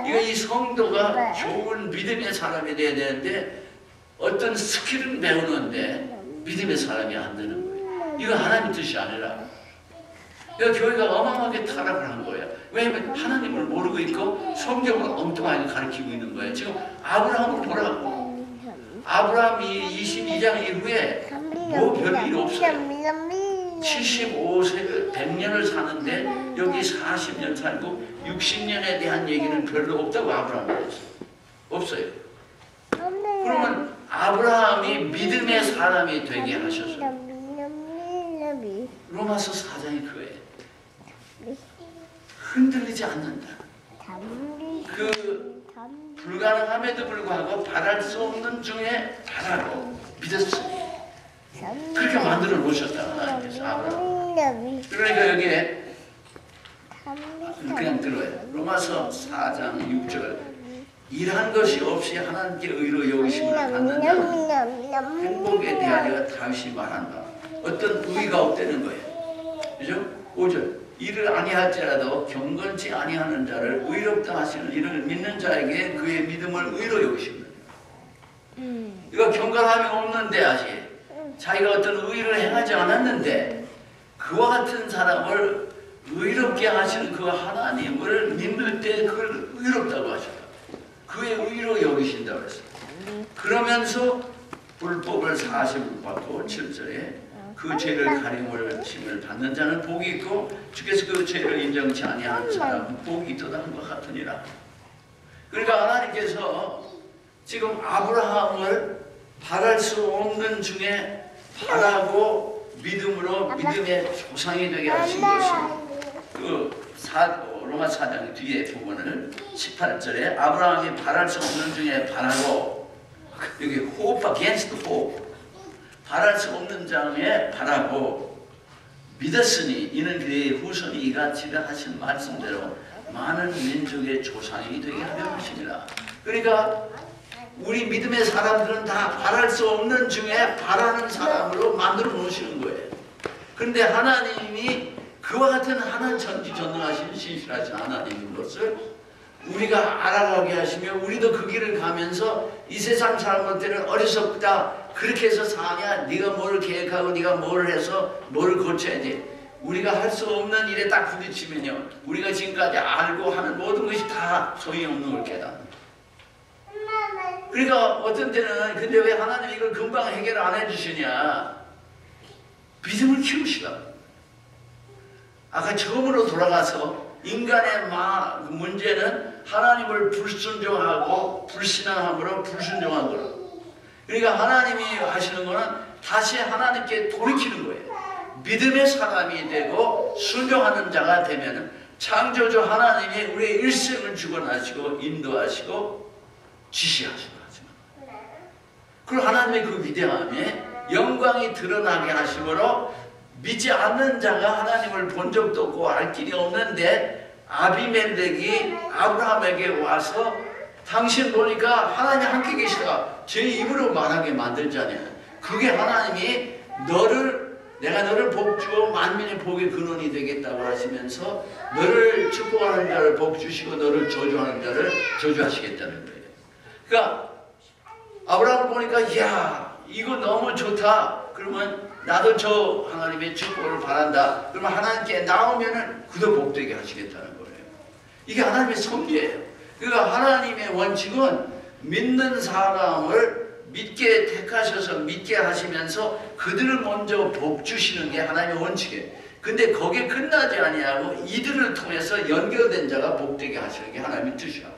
이거 이 성도가 좋은 믿음의 사람이 돼야 되는데 어떤 스킬을 배우는데 믿음의 사람이 안 되는 거예요. 이거 하나님 뜻이 아니라 그러니까 교회가 어마어마하게 타락을 한 거예요. 왜냐하면 하나님을 모르고 있고 성경을 엉뚱하게 가르치고 있는 거예요. 지금 아브라함을 보라고. 아브라함이 22장 이후에 뭐 별일 없어요. 75세 100년을 사는데 여기 40년 살고 60년에 대한 얘기는 별로 없다고 아브라함이 했어요. 없어요. 그러면 아브라함이 믿음의 사람이 되게 하셔서 로마서 4장이 그거예요. 흔들리지 않는다. 그 불가능함에도 불구하고 바랄 수 없는 중에 바라고 믿었으니 그렇게 만들어 놓으셨다 하나님께서 아브라함. 그러니까 여기에 그냥 들어요. 로마서 4장 6절 일한 것이 없이 하나님께 의로 여기심을 받는 자는 행복에 대하여 다윗이 말한다. 어떤 의가 없다는 거예요. 그죠? 5절 일을 아니할지라도 경건치 아니하는 자를 의롭다 하시는 이를 믿는 자에게 그의 믿음을 의로 여기십니다. 이거 경건함이 없는데 아직 자기가 어떤 의를 행하지 않았는데 그와 같은 사람을 의롭게 하시는 그 하나님을 믿을 때 그걸 의롭다고 하셨다. 그의 의로 여기신다고 했어요. 그러면서 불법을 사십을 받고 7절에 그 죄를 가림을 심을 받는 자는 복이 있고 주께서 그 죄를 인정치 아니하는 사람은 복이 있다는 것 같으니라. 그러니까 하나님께서 지금 아브라함을 바랄 수 없는 중에 바라고 믿음으로 믿음의 조상이 되게 하신 것이 그 로마 4장 뒤에 부분을 18절에 아브라함이 바랄 수 없는 중에 바라고 여기 hope against hope 바랄 수 없는 장에 바라고 믿었으니 이는 그의 후손이 이같이 하신 말씀대로 많은 민족의 조상이 되게 하려 하시니라. 그러니까 우리 믿음의 사람들은 다 바랄 수 없는 중에 바라는 사람으로 만들어 놓으시는 거예요. 그런데 하나님이 그와 같은 하나님 전지전능하신 신실하신 하나님인 것을 우리가 알아가게 하시며 우리도 그 길을 가면서 이 세상 사람들은 어리석다 그렇게 해서 사냐 네가 뭘 계획하고 네가 뭘 해서 뭘 고쳐야지 우리가 할 수 없는 일에 딱 부딪히면요 우리가 지금까지 알고 하는 모든 것이 다 소용없는 걸 깨닫는. 그러니까 어떤 때는 근데 왜 하나님이 이걸 금방 해결 안 해주시냐 믿음을 키우시라고. 아까 처음으로 돌아가서 인간의 문제는 하나님을 불순종하고 불신앙함으로 불순종한 거라고. 그러니까 하나님이 하시는 거는 다시 하나님께 돌이키는 거예요. 믿음의 사람이 되고 순종하는 자가 되면 창조주 하나님이 우리의 일생을 주관하시고 인도하시고 지시하시고 하시는 그리고 하나님의 그 위대함에 영광이 드러나게 하심으로 믿지 않는 자가 하나님을 본 적도 없고 알 길이 없는데 아비멜렉이 아브라함에게 와서 당신 보니까 하나님이 함께 계시다. 제 입으로 말하게 만들잖아요. 그게 하나님이 내가 너를 복주어 만민의 복의 근원이 되겠다고 하시면서 너를 축복하는 자를 복주시고 너를 저주하는 자를 저주하시겠다는 거예요. 그러니까 아브라함을 보니까 이야 이거 너무 좋다. 그러면 나도 저 하나님의 축복을 바란다. 그러면 하나님께 나오면은 그도 복되게 하시겠다는 거예요. 이게 하나님의 섭리예요. 그러니까 하나님의 원칙은 믿는 사람을 믿게 택하셔서 믿게 하시면서 그들을 먼저 복 주시는 게 하나님의 원칙이에요. 근데 거기에 끝나지 아니하고 이들을 통해서 연결된 자가 복되게 하시는 게 하나님의 뜻이라고.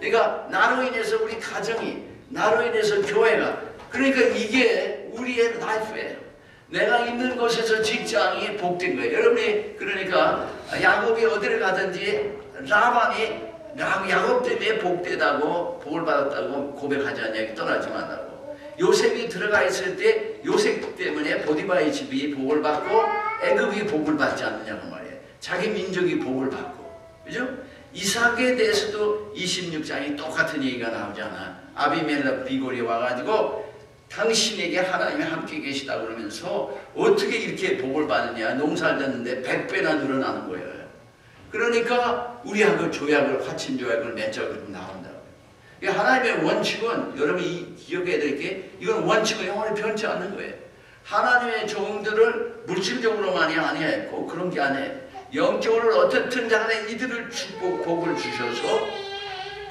그러니까 나로 인해서 우리 가정이, 나로 인해서 교회가, 그러니까 이게 우리의 라이프예요. 내가 있는 곳에서 직장이 복된 거예요. 여러분이 그러니까 야곱이 어디를 가든지 라반이 야곱 때문에 복되다고 복을 받았다고 고백하지 않냐고 떠나지 말라고. 요셉이 들어가 있을 때 요셉 때문에 보디바의 집이 복을 받고 애굽이 복을 받지 않느냐고 말이에요. 자기 민족이 복을 받고. 그죠? 이삭에 대해서도 26장이 똑같은 얘기가 나오잖아. 아비멜렉 비골이 와가지고 당신에게 하나님이 함께 계시다 그러면서 어떻게 이렇게 복을 받느냐. 농사를 졌는데 100배나 늘어나는 거예요. 그러니까 우리하고 조약을, 화친 조약을 맺자고 나온다고요. 하나님의 원칙은 여러분이 기억해야 될 게 이건 원칙은 영원히 변치 않는 거예요. 하나님의 종들을 물질적으로만이 아니했고 그런 게 아니에요. 영적으로 어떻든 간에 이들을 축복, 복을 주셔서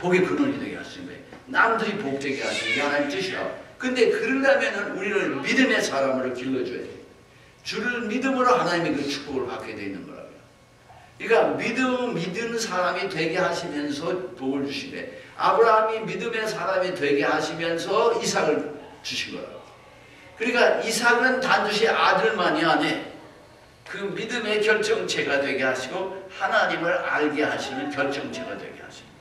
복의 근원이 되게 하시는 거예요. 남들이 복되게 하시는 게 하나님의 뜻이라고. 근데 그러려면 우리는 믿음의 사람으로 길러줘야 돼요. 주를 믿음으로 하나님의 그 축복을 받게 되어 있는 거라고요. 그러니까 믿는 사람이 되게 하시면서 복을 주시되 아브라함이 믿음의 사람이 되게 하시면서 이삭을 주신 거라고. 그러니까 이삭은 단지 아들만이 아니에요. 그 믿음의 결정체가 되게 하시고 하나님을 알게 하시는 결정체가 되게 하십니다.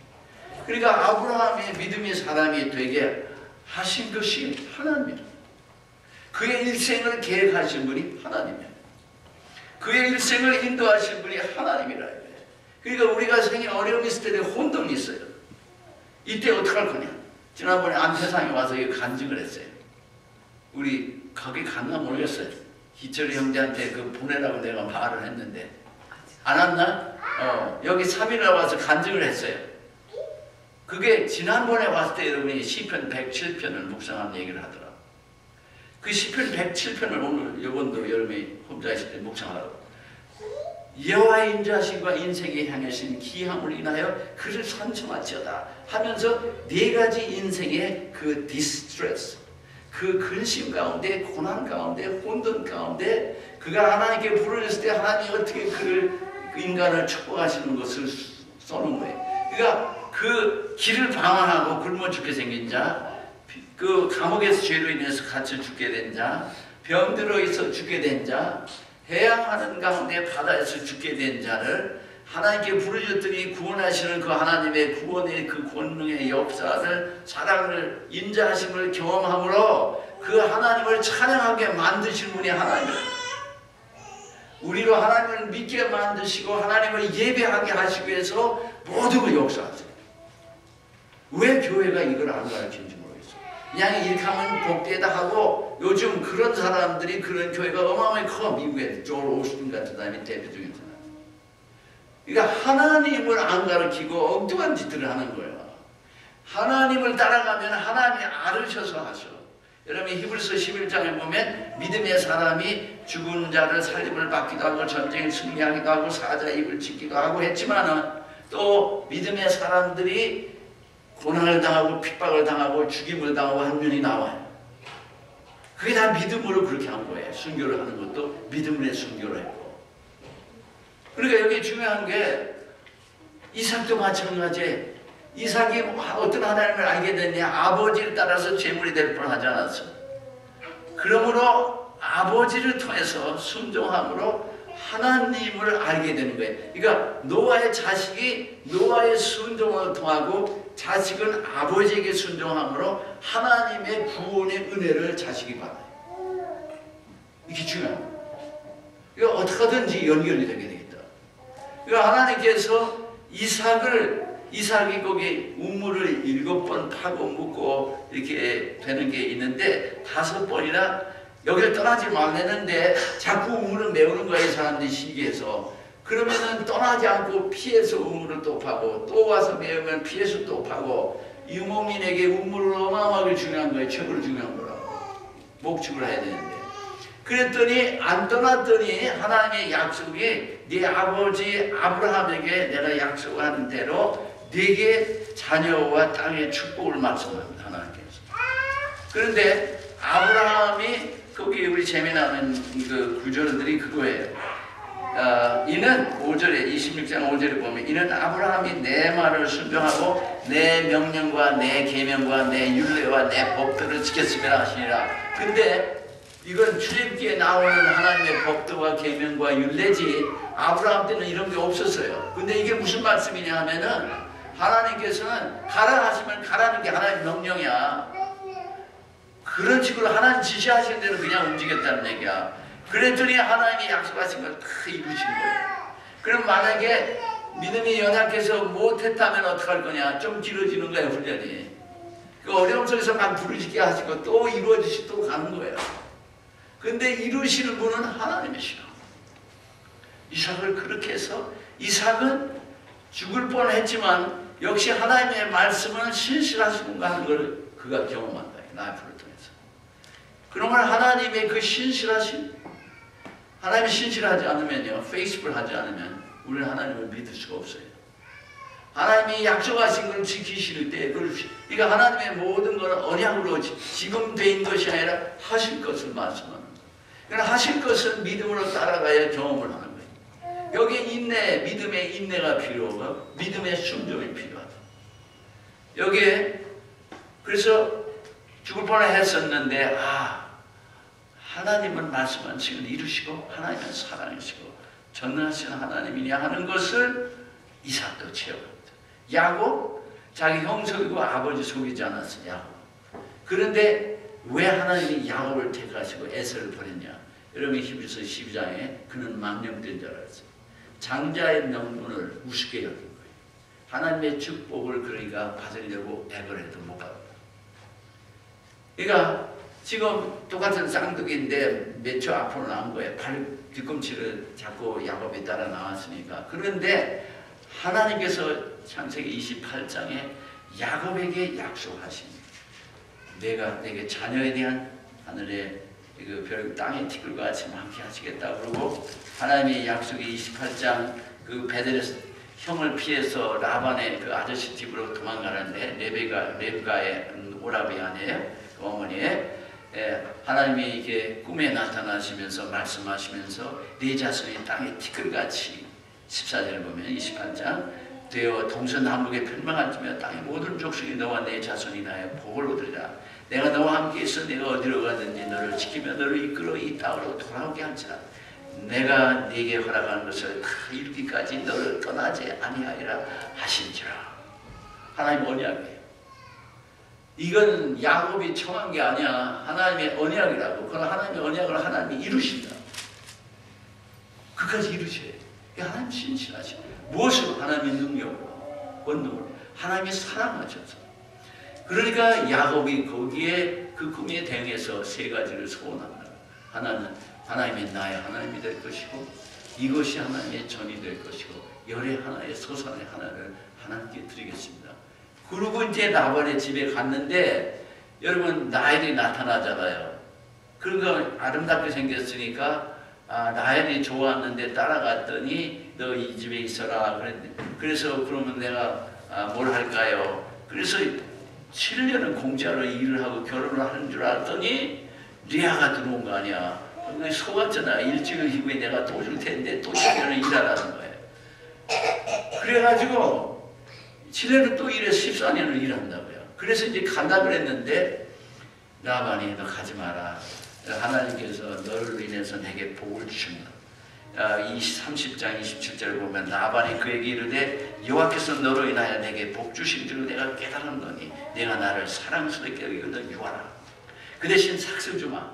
그러니까 아브라함이 믿음의 사람이 되게 하신 것이 하나님입니다. 그의 일생을 계획하신 분이 하나님이에요. 그의 일생을 인도하신 분이 하나님이라. 그러니까 우리가 생에 어려움이 있을 때 혼돈이 있어요. 이때 어떡할 거냐. 지난번에 안태상에 와서 간증을 했어요. 우리 거기 갔나 모르겠어요. 희철이 형제한테 그 보내라고 내가 말을 했는데 안 왔나? 여기 3일에 와서 간증을 했어요. 그게 지난번에 왔을 때 여러분이 시편 107편을 묵상한 얘기를 하더라. 그 시편 107편을 오늘 요번도 여러분이 혼자 있을 때 묵상하라고. 여호와의 인자하심과 인생에 향하신 기함을 인하여 그를 선청하지어다 하면서 네 가지 인생의 그 디스트레스, 그 근심 가운데, 고난 가운데, 혼돈 가운데 그가 하나님께 부르짖을 때 하나님이 어떻게 그를 인간을 축복하시는 것을 써놓은 거예요. 그러니까 그 길을 방황하고 굶어 죽게 생긴 자, 그 감옥에서 죄로 인해서 갇혀 죽게 된 자, 병들어 있어 죽게 된 자, 해양하는 가운데 바다에서 죽게 된 자를 하나님께 부르짖더니 구원하시는 그 하나님의 구원의 그 권능의 역사를, 사랑을, 인자하심을 경험함으로 그 하나님을 찬양하게 만드신 분이 하나님이에요. 우리로 하나님을 믿게 만드시고 하나님을 예배하게 하시기 위해서 모든 걸 역사하세요. 왜 교회가 이걸 안 가르치는지 모르겠어요. 그냥 이렇게 하면 복되다 하고 요즘 그런 사람들이 그런 교회가 어마어마하게 커. 미국에 조엘 오스틴 같은 사람이 대표적인 사람. 그러니까 하나님을 안 가르치고 엉뚱한 짓들을 하는 거예요. 하나님을 따라가면 하나님이 알으셔서 하셔. 여러분 히브리서 11장에 보면 믿음의 사람이 죽은 자를 살림을 받기도 하고 전쟁을 승리하기도 하고 사자의 입을 짓기도 하고 했지만은 또 믿음의 사람들이 고난을 당하고 핍박을 당하고 죽임을 당하고 한 면이 나와요. 그게 다 믿음으로 그렇게 한 거예요. 순교를 하는 것도 믿음의 순교를 했고. 그러니까 여기 중요한 게 이삭도 마찬가지. 이삭이 어떤 하나님을 알게 됐냐. 아버지를 따라서 제물이 될 뻔하지 않았어. 그러므로 아버지를 통해서 순종함으로 하나님을 알게 되는 거예요. 그러니까 노아의 자식이 노아의 순종을 통하고 자식은 아버지에게 순종함으로 하나님의 구원의 은혜를 자식이 받아요. 이게 중요합니다. 이거 어떻게든지 연결이 되게 되겠다. 그러니까 하나님께서 이삭을 이삭이 거기 우물을 7번 파고 묻고 이렇게 되는 게 있는데 5번이나 여기를 떠나지 말라는데 자꾸 우물을 메우는 거예요. 사람들이 시기해서. 그러면은 떠나지 않고 피해서 우물을 또 파고 또 와서 메우면 피해서 또 파고 유목민에게 우물을 어마어마하게 중요한 거예요. 최고로 중요한 거라고. 목축을 해야 되는데. 그랬더니 안 떠났더니 하나님의 약속이 네 아버지 아브라함에게 내가 약속한 대로 네게 자녀와 땅의 축복을 말씀합니다. 하나님께서. 그런데 아브라함이 거기 우리 재미나는 그 구절들이 그거예요. 이는 5절에 26장 5절에 보면 이는 아브라함이 내 말을 순종하고 내 명령과 내 계명과 내 율례와 내 법들을 지켰으면 하시니라. 근데 이건 출애굽기에 나오는 하나님의 법도와 계명과 율례지 아브라함 때는 이런 게 없었어요. 근데 이게 무슨 말씀이냐 하면은 하나님께서는 가라 하시면 가라는 게 하나님의 명령이야. 그런 식으로 하나님 지시하신 대로 그냥 움직였다는 얘기야. 그랬더니 하나님이 약속하신 걸 다 이루신 거예요. 그럼 만약에 믿음이 연약해서 못했다면 어떡할 거냐? 좀 길어지는 거예요, 훈련이. 그 어려움 속에서 막 부르짖게 하시고 또 이루어지시 또 가는 거예요. 근데 이루시는 분은 하나님이시라. 이삭을 그렇게 해서 이삭은 죽을 뻔했지만 역시 하나님의 말씀은 신실하시는가 하는 걸 그가 경험한다. 라이프를 통해서. 그러면 하나님의 그 신실하심, 하나님이 신실하지 않으면요, 페이스북을 하지 않으면 우리는 하나님을 믿을 수가 없어요. 하나님이 약속하신 걸 지키실 때, 그러니까 하나님의 모든 걸 언약으로 지금 된 것이 아니라 하실 것을 말씀하는 거예요. 그러니까 하실 것은 믿음으로 따라가야 경험을 하는 거예요. 여기에 인내, 믿음의 인내가 필요하고 믿음의 순종이 필요하다. 여기에 그래서 죽을 뻔했었는데 하나님은 말씀하신 걸 이루시고 하나님은 사랑이시고 전능하신 하나님이냐 하는 것을 이삭도 체험합니다. 야곱 자기 형 속이고 아버지 속이지 않았어요. 야곱. 그런데 왜 하나님이 야곱을 택하시고 에서를 버렸냐? 여러분 히브리서 12장에 그는 망령된 줄 알았어요. 장자의 명분을 우습게 여긴 거예요. 하나님의 축복을 그러니까 받으려고 애걸 해도 못 받았다. 그러니까 지금 똑같은 쌍둥이인데 몇 초 앞으로 나온 거예요. 뒤꿈치를 잡고 야곱이 따라 나왔으니까. 그런데 하나님께서 창세기 28장에 야곱에게 약속하신 내가 내게 자녀에 대한 하늘의 그 별 땅의 티끌과 같이 많게 하시겠다 그러고 하나님의 약속이 28장 그 베델에서 형을 피해서 라반의 그 아저씨 집으로 도망가는데 레브가의 오라비 아니에요? 그 어머니의 하나님이 이게 꿈에 나타나시면서 말씀하시면서 네 자손이 땅의 티끌같이 14절을 보면 28장 되어 동서남북에 편망하며 땅의 모든 족속이 너와 내 자손이 나의 복을 얻으리라. 내가 너와 함께 있어 내가 어디로 가든지 너를 지키며 너를 이끌어 이 땅으로 돌아오게 할지라. 내가 네게 허락하는 것을 다 이루기까지 너를 떠나지 아니하리라 하신지라. 하나님 언약이에요. 이건 야곱이 청한 게 아니야. 하나님의 언약이라고. 그러나 하나님의 언약을 하나님이 이루신다. 그까지 이루셔야 돼. 하나님 신실하셔. 무엇으로? 하나님의 능력으로, 권능으로. 하나님의 사랑하셔서. 그러니까 야곱이 거기에 그 꿈에 대응해서 세 가지를 소원합니다. 하나는 하나님의 나의 하나님이 될 것이고 이것이 하나님의 전이 될 것이고 열의 하나의 소산의 하나를 하나님께 드리겠습니다. 그리고 이제 라반의 집에 갔는데 여러분 라헬이 나타나잖아요. 그러니까 아름답게 생겼으니까 라헬이 좋았는데 따라갔더니 너 이 집에 있어라. 그래서 그러면 내가 뭘 할까요? 그래서 7년은 공짜로 일을 하고 결혼을 하는 줄 알았더니 리아가 들어온 거 아니야. 속았잖아. 일주일 후에 내가 또 줄 텐데 또 7년을 일하라는 거예요. 그래가지고 7년을 또 일해서 14년을 일한다고요. 그래서 이제 간다 그랬는데 라반이 너 가지 마라. 하나님께서 너를 인해서 내게 복을 주신다. 30장 27절을 보면 라반이 그에게 이르되 여호와께서 너로 인하여 내게 복 주신 줄 내가 깨달았노니 내가 나를 사랑스럽게 여기고 너 유하라. 그 대신 삭스 주마.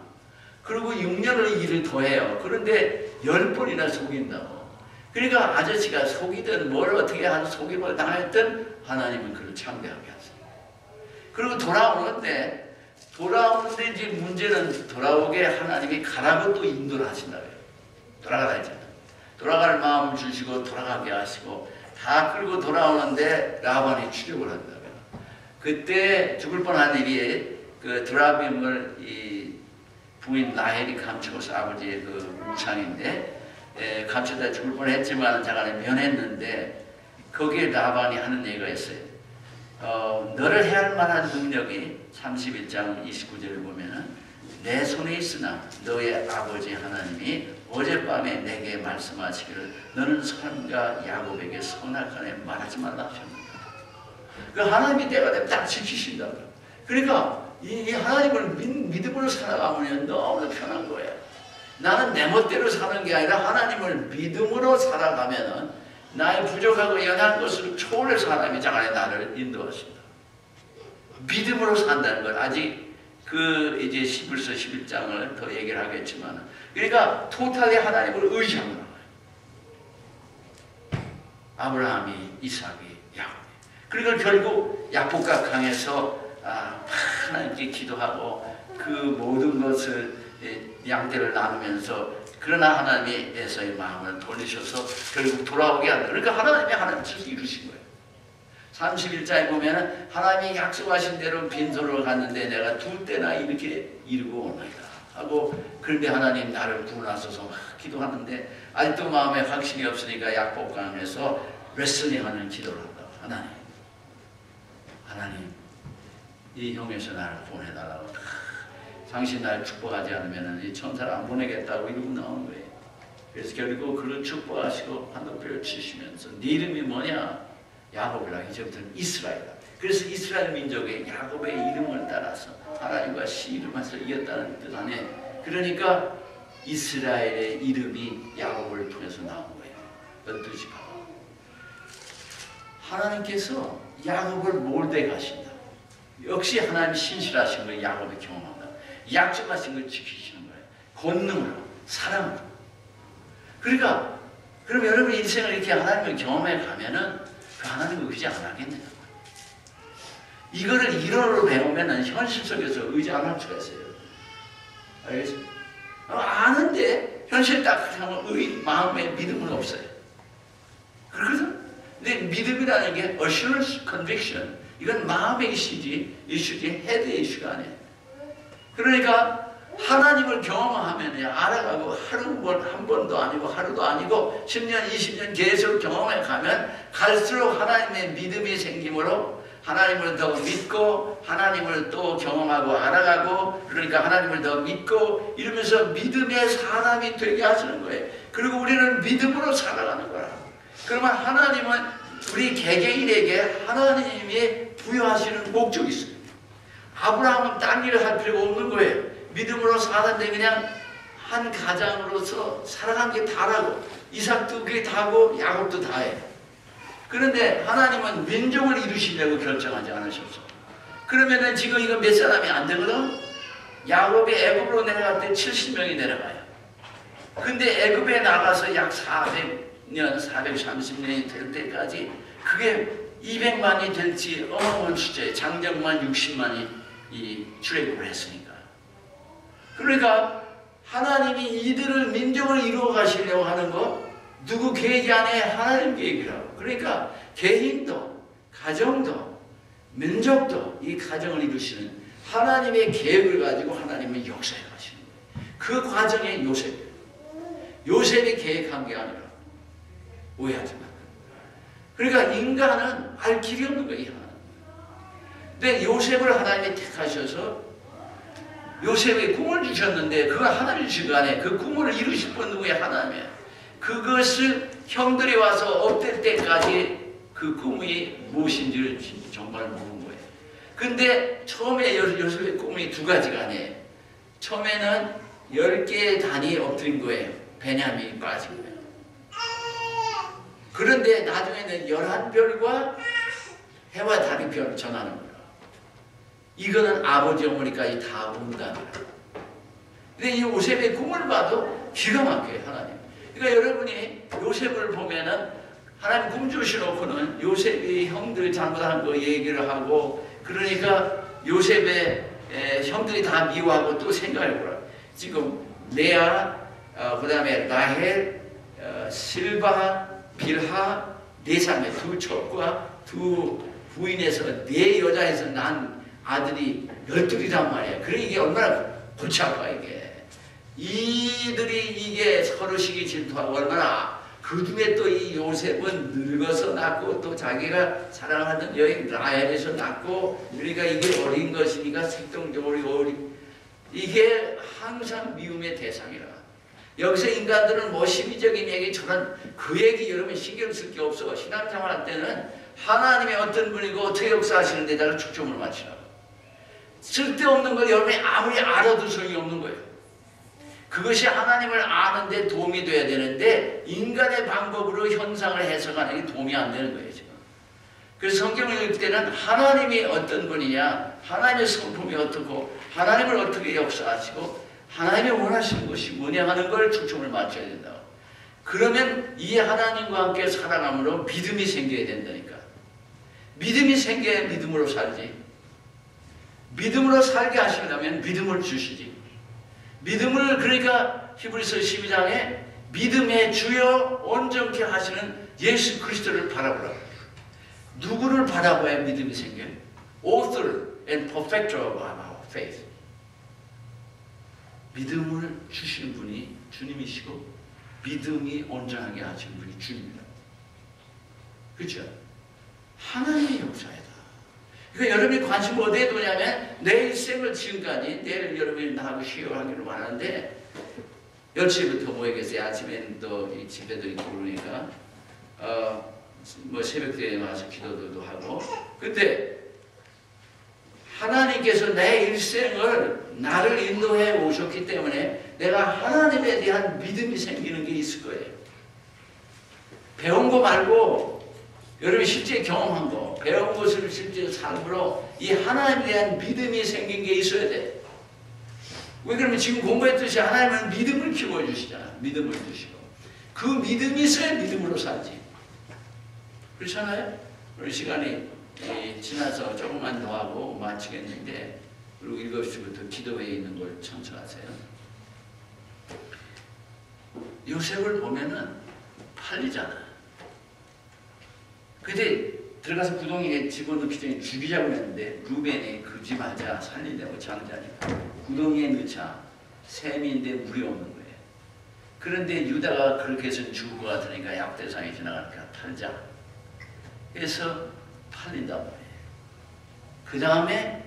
그리고 6년을 일을 더해요. 그런데 10번이나 속인다고. 그러니까 아저씨가 속이든 뭘 어떻게 하든 속임을 당했든 하나님은 그를 창대하게 하세요. 그리고 돌아오는데 이제 문제는 돌아오게 하나님이 가라고 또 인도를 하신다고요. 돌아가라 했잖아요. 돌아갈 마음을 주시고 돌아가게 하시고 다 끌고 돌아오는데 라반이 추격을 한다고요. 그때 죽을 뻔한 일이 그 드라빔을 이 부인 라헬이 감추고서 아버지의 그 우상인데 감추다 죽을 뻔했지만 자간에 면했는데 거기에 라반이 하는 얘기가 있어요. 너를 해할 만한 능력이 31장 29절을 보면은 내 손에 있으나 너의 아버지 하나님이 어젯밤에 내게 말씀하시기를 너는 사람과 야곱에게 선악간에 말하지 말라 하셨느니라. 그 하나님이 때가 되면 딱 지키신다고. 그러니까 이 하나님을 믿음으로 살아가면 너무 편한 거예요. 나는 내 멋대로 사는 게 아니라 하나님을 믿음으로 살아가면은 나의 부족하고 연약한 것을 초월해서 하나님이 장안에 나를 인도하신다. 믿음으로 산다는 건 아직 그 이제 11서 11장을 더 얘기를 하겠지만 그러니까 토탈리 하나님을 의지하는 거예요. 아브라함이 이삭이 야곱이. 그러니까 결국 야복과 강에서 하나님께 기도하고 그 모든 것을 양떼를 나누면서 그러나 하나님이 에서의 마음을 돌리셔서 결국 돌아오게 한다. 그러니까 하나님의 뜻을 이루신 거예요. 31장에 보면 하나님이 약속하신 대로 빈소로 갔는데 내가 2때나 이렇게 이루고 오나이다 하고 그런데 하나님 나를 구원하소서 막 기도하는데 아직도 마음에 확신이 없으니까 약복강에서 레슬링하는 기도를 한다. 하나님 이 형에서 나를 구원해달라고 당신 날 축복하지 않으면 이 천사를 안 보내겠다고 이러고 나오는 거예요. 그래서 결국 그를 축복하시고 한도표를 치시면서 네 이름이 뭐냐? 야곱이라. 이제부터는 이스라엘이다. 그래서 이스라엘 민족의 야곱의 이름을 따라서 하나님과 씨름해서 이겼다는 뜻 안에 그러니까 이스라엘의 이름이 야곱을 통해서 나온 거예요. 뜻이 바로 하나님께서 야곱을 몰대 가신다. 역시 하나님 신실하신 걸 야곱이 경험한다. 약속하신 걸 지키시는 거예요. 권능으로, 사랑으로. 그러니까 그럼 여러분 인생을 이렇게 하나님을 경험해 가면은 그 하나님을 의지 안 하겠네요. 이거를 일어로 배우면은 현실 속에서 의지 안 할 수가 있어요. 알겠습니까? 아는데 현실 딱 하면 마음에 믿음은 없어요. 그렇거든? 근데 믿음이라는 게 assurance, conviction 이건 마음의 이슈지 헤드의 이슈가 아니에요. 그러니까 하나님을 경험하면 알아가고 한 번도 아니고 하루도 아니고 10년, 20년 계속 경험해 가면 갈수록 하나님의 믿음이 생기므로 하나님을 더 믿고 하나님을 또 경험하고 알아가고 그러니까 하나님을 더 믿고 이러면서 믿음의 사람이 되게 하시는 거예요. 그리고 우리는 믿음으로 살아가는 거야. 그러면 하나님은 우리 개개인에게 하나님이 부여하시는 목적이 있어요. 아브라함은 딴 일을 할 필요가 없는 거예요. 믿음으로 사는데 그냥 한 가장으로서 살아간 게 다라고 이삭도 그게 다고 야곱도 다예요. 그런데 하나님은 민족을 이루시려고 결정하지 않으셨어. 그러면은 지금 이거 몇 사람이 안 되거든? 야곱이 애굽으로 내려갈 때 70명이 내려가요. 근데 애굽에 나가서 약 400년, 430년이 될 때까지 그게 200만이 될지 어마어마한 숫자예요. 장정만 60만이 출애굽을 했으니까. 그러니까 하나님이 이들을 민족을 이루어 가시려고 하는 거 누구 계획이 안에 하나님 계획이라고. 그러니까 개인도 가정도 민족도 이 가정을 이루시는 하나님의 계획을 가지고 하나님은 역사해 가시는 거예요. 그 과정에 요셉이 계획한 게 아니라 오해하지 마. 그러니까 인간은 알 길이 없는 거예요. 근데 요셉을 하나님이 택하셔서 요셉의 꿈을 주셨는데 그걸 하나님 주신 거 아니에요. 그 꿈을 이루실 분 누구야? 하나님이에요. 그것을 형들이 와서 업될 때까지 그 꿈이 무엇인지를 정말 모르는 거예요. 근데 처음에 요셉의 꿈이 두 가지가 아니에요. 처음에는 10개의 단이 엎드린 거예요. 베냐민이 빠진 거예요. 그런데 나중에는 11별과 해와 달의 별을 전하는 거예요. 이거는 아버지 어머니까지 다 본다는 거예요. 근데 이 요셉의 꿈을 봐도 기가 막혀요. 하나님. 그러니까 여러분이 요셉을 보면은 하나님 꿈 주시놓고는 요셉이 형들이 잘못한 거 얘기를 하고, 그러니까 요셉의 형들이 다 미워하고 또 생각해보라. 지금 레아, 그 다음에 라헬, 실바, 빌하, 네 사람의 두 첩과 두 부인에서 네 여자에서 난 아들이 12이란 말이야. 그러니까 이게 얼마나 골치 아파 이게. 이들이 이게 서로 시기 질투하고 얼마나, 그 중에 또 이 요셉은 늙어서 낳고 또 자기가 사랑하던 여인 라헬에서 낳고, 그러니까 이게 어린 것이니까 색동적으로 이게 항상 미움의 대상이라. 여기서 인간들은 뭐 시비적인 얘기, 저런 그 얘기 여러분 신경 쓸 게 없어. 신앙생활 할 때는 하나님의 어떤 분이고 어떻게 역사하시는 데다가 초점을 맞추라고. 쓸데없는 걸 여러분이 아무리 알아도 소용이 없는 거예요. 그것이 하나님을 아는데 도움이 돼야 되는데 인간의 방법으로 현상을 해석하는 게 도움이 안 되는 거예요 지금. 그래서 성경을 읽을 때는 하나님이 어떤 분이냐, 하나님의 성품이 어떻고, 하나님을 어떻게 역사하시고, 하나님이 원하시는 것이 뭐냐 하는 걸 초점을 맞춰야 된다고. 그러면 이 하나님과 함께 살아감으로 믿음이 생겨야 된다니까. 믿음이 생겨야 믿음으로 살지. 믿음으로 살게 하시려면 믿음을 주시지. 믿음을, 그러니까 히브리서 12장에 믿음의 주여 온전케 하시는 예수 그리스도를 바라보라. 누구를 바라봐야 믿음이 생겨요? Author and perfecter of our faith. 믿음을 주시는 분이 주님이시고 믿음이 온전하게 하시는 분이 주님이다. 그렇죠? 하나님의 역사이다. 그러니까 여러분이 관심 어디에 두냐면 내 일생을 지금까지, 내일 여러분이 나하고 쉬어하기로 하는데 10시부터 모이겠어요. 아침에는 또 이 집회도 있고 그러니까 뭐 새벽에 와서 기도도 하고. 근데 하나님께서 내 일생을 나를 인도해 오셨기 때문에 내가 하나님에 대한 믿음이 생기는 게 있을 거예요. 배운 거 말고 여러분이 실제 경험한 거, 배운 것을 실제 삶으로 이 하나님에 대한 믿음이 생긴 게 있어야 돼. 왜 그러면 지금 공부했듯이 하나님은 믿음을 키워주시잖아. 믿음을 주시고. 그 믿음이 있어야 믿음으로 살지. 그렇잖아요? 오늘 시간이 지나서 조금만 더 하고 마치겠는데, 그리고 7시부터 기도회에 있는 걸 청소하세요. 요셉을 보면은 팔리잖아. 근데 들어가서 구덩이에 집어넣기 전에 죽이자고 했는데 루벤이 그러지 말자, 살리려고 장자니까 구덩이에 넣자. 셈인데 물이 없는 거예요. 그런데 유다가 그렇게 해서 죽을 것 같으니까 약대상이 지나가니까 팔자. 그래서 팔린단 말이에요. 그 다음에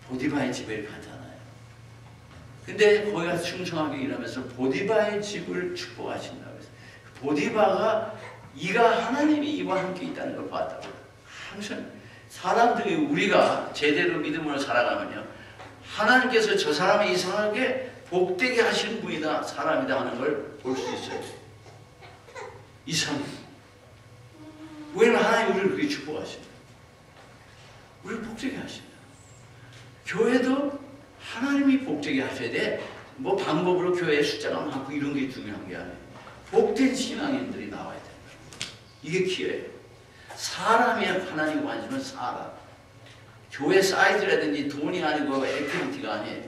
보디바의 집에 가잖아요. 근데 거기가 충성하게 일하면서 보디바의 집을 축복하신다고 했어요. 보디바가 이가 하나님이 이와 함께 있다는 걸 봤다고. 항상 사람들이, 우리가 제대로 믿음으로 살아가면요, 하나님께서 저 사람이 이상하게 복되게 하시는 분이다, 사람이다 하는 걸 볼 수 있어요. 이상해. 왜냐면 하나님 우리를 그렇게 축복하신다. 우리를 복되게 하신다. 교회도 하나님이 복되게 하셔야 돼. 뭐 방법으로 교회 숫자가 많고 이런 게 중요한 게 아니에요. 복된 신앙인들이 나와야 된다. 이게 기회예요. 사람이 하나님 관심은 사람. 교회 사이즈라든지 돈이 아니고 액티비티가 아니에요.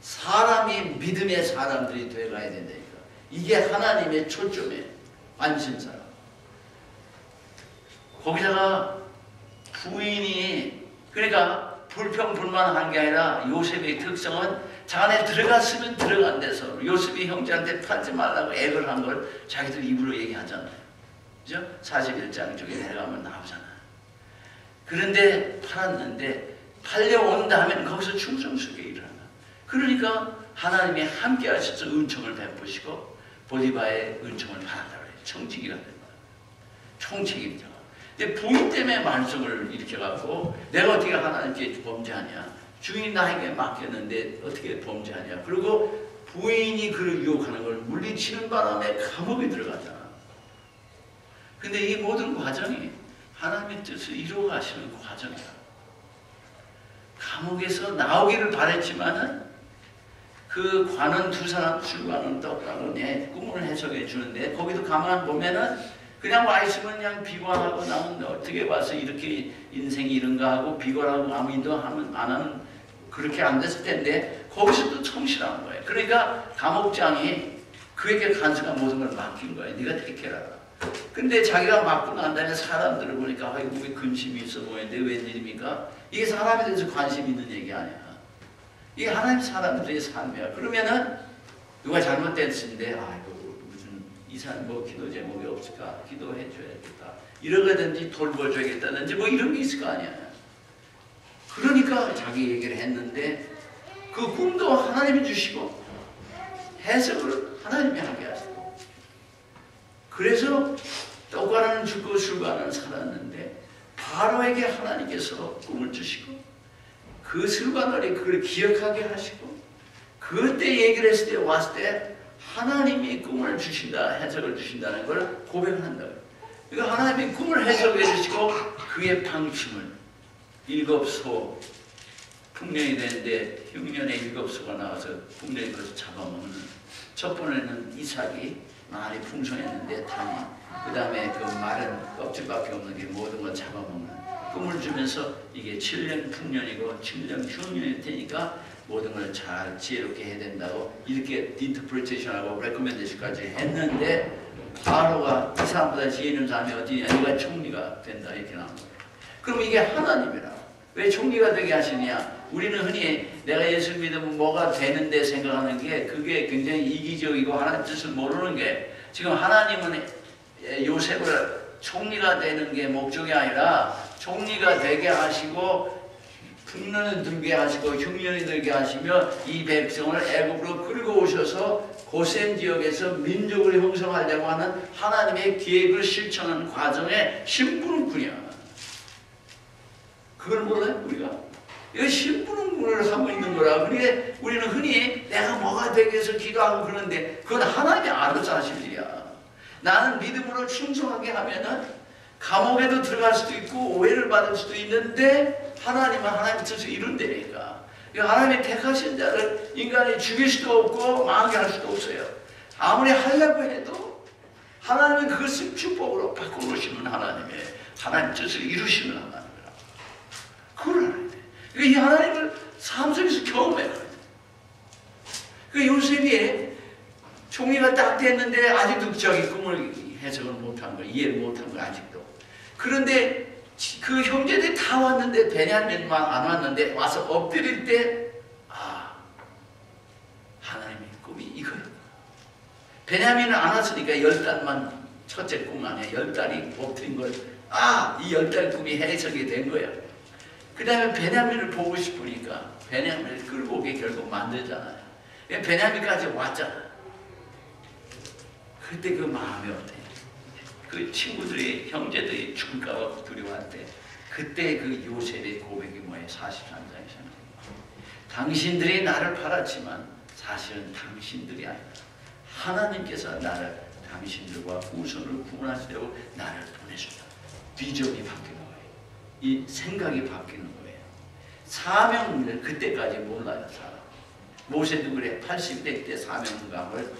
사람이 믿음의 사람들이 되어가야 된다니까. 이게 하나님의 초점이에요. 관심사라. 거기다가 부인이, 그러니까 불평불만한 게 아니라 요셉의 특성은 자네 들어갔으면 들어간 데서 요셉이 형제한테 팔지 말라고 애를 한 걸 자기들 입으로 얘기하잖아요. 그죠? 41장 쪽에 내려가면 나오잖아. 그런데 팔았는데 팔려온다 하면 거기서 충성스럽게 일어나. 그러니까 하나님이 함께 하셔서 은총을 베푸시고 보디바의 은총을 받았다고 해요. 청직이라 된다. 총책임자. 근데 부인 때문에 말썽을 일으켜갖고 내가 어떻게 하나님께 범죄하냐. 주인이 나에게 맡겼는데 어떻게 범죄하냐. 그리고 부인이 그를 유혹하는 걸 물리치는 바람에 감옥에 들어가잖아. 근데 이 모든 과정이 하나님의 뜻을 이루어가시는 과정이야. 감옥에서 나오기를 바랬지만은 그 관원 두 사람 술관은 떡하고 꿈을 해석해 주는데 거기도 가만 보면은 그냥 와 있으면 그냥 비관하고 나는 어떻게 봐서 이렇게 인생이 이런가 하고 비관하고 아무 일도 하면 안 하는 그렇게 안 됐을 텐데 거기서도 성실한 거예요. 그러니까 감옥장이 그에게 간수가 모든 걸 맡긴 거예요. 네가 택해라. 근데 자기가 맡고 난 다음에 사람들을 보니까 아이고 왜 근심이 있어 보이는데 웬일입니까? 이게 사람에 대해서 관심 있는 얘기 아니야. 이게 하나님 사람들의 삶이야. 그러면은 누가 잘못됐는데 아이고 무슨 이 사람 뭐 기도 제목이 없을까? 기도해 줘야겠다. 이러든지 돌봐줘야겠다든지 뭐 이런 게 있을 거 아니야. 그러니까 자기 얘기를 했는데 그 꿈도 하나님이 주시고 해석을 하나님이 하게 하시고 그래서 떡과는 죽고 술과는 살았는데 바로에게 하나님께서 꿈을 주시고 그 술관원이 그걸 기억하게 하시고 그때 얘기를 했을 때 왔을 때 하나님이 꿈을 주신다 해석을 주신다는 걸 고백한다. 그러니까 하나님이 꿈을 해석해 주시고 그의 방침을 일곱소 풍년이 되는데 흉년에 일곱소가 나와서 풍년이 그것을 잡아먹는 첫 번에는 이삭이 많이 풍성했는데 단이 그 다음에 그 마른 껍질밖에 없는 게 모든 걸 잡아먹는 꿈을 주면서 이게 7년 풍년이고 7년 흉년일 테니까 모든 걸 잘 지혜롭게 해야 된다고 이렇게 인터프리테이션하고 레코멘데이션까지 했는데 바로가 이 사람보다 지혜 있는 사람이 어디냐 네가 총리가 된다 이렇게 나온 거예요. 그럼 이게 하나님이라 왜 총리가 되게 하시냐? 우리는 흔히 내가 예수 믿으면 뭐가 되는데 생각하는 게 그게 굉장히 이기적이고 하나님 뜻을 모르는 게 지금 하나님은 요셉을 총리가 되는 게 목적이 아니라 총리가 되게 하시고 풍년을 들게 하시고 흉년이 들게 하시며 이 백성을 애굽으로 끌고 오셔서 고센 지역에서 민족을 형성하려고 하는 하나님의 계획을 실천하는 과정의 심부름꾼이야. 그걸 몰라요 우리가? 이거 심부름꾼을 하고 있는 거라. 그러니까 우리는 흔히 내가 뭐가 되기 위해서 기도하고 그러는데 그건 하나님이 알아서 하실 일이야. 나는 믿음으로 충성하게 하면은 감옥에도 들어갈 수도 있고 오해를 받을 수도 있는데 하나님은 하나님의 뜻을 이룬다니까. 하나님이 택하신 자를 인간이 죽일 수도 없고 망하게 할 수도 없어요. 아무리 하려고 해도 하나님은 그것을 축복으로 바꿔놓으시는 하나님 뜻을 이루시는 하나님이라. 그걸 알아야 돼. 이 하나님을 삶 속에서 경험해야 돼. 그 요셉이 총리가 딱 됐는데 아직도 자기 꿈을 해석을 못한 거야. 이해를 못한 거야 아직도. 그런데 그 형제들이 다 왔는데 베냐민만 안 왔는데 와서 엎드릴 때 하나님의 꿈이 이거야. 베냐민은 안 왔으니까 10달만 첫째 꿈 안에 10달이 엎드린 걸 이 10달 꿈이 해석이 된 거야. 그 다음에 베냐민을 보고 싶으니까 베냐민을 끌고 오게 결국 만들잖아요. 베냐민까지 왔잖아. 그때 그 마음이 어때? 그 친구들이 형제들이 죽을까봐 두려워할 때 그때 그 요셉의 고백이 뭐예요? 43장에 당신들이 나를 팔았지만 사실은 당신들이 아니라 하나님께서 나를 당신들과 후손을 구원하시려고 나를 보내셨다. 비전이 바뀌는 거예요. 이 생각이 바뀌는 거예요. 사명을 그때까지 몰라요. 사람. 모세도 그래. 80대 때 사명감을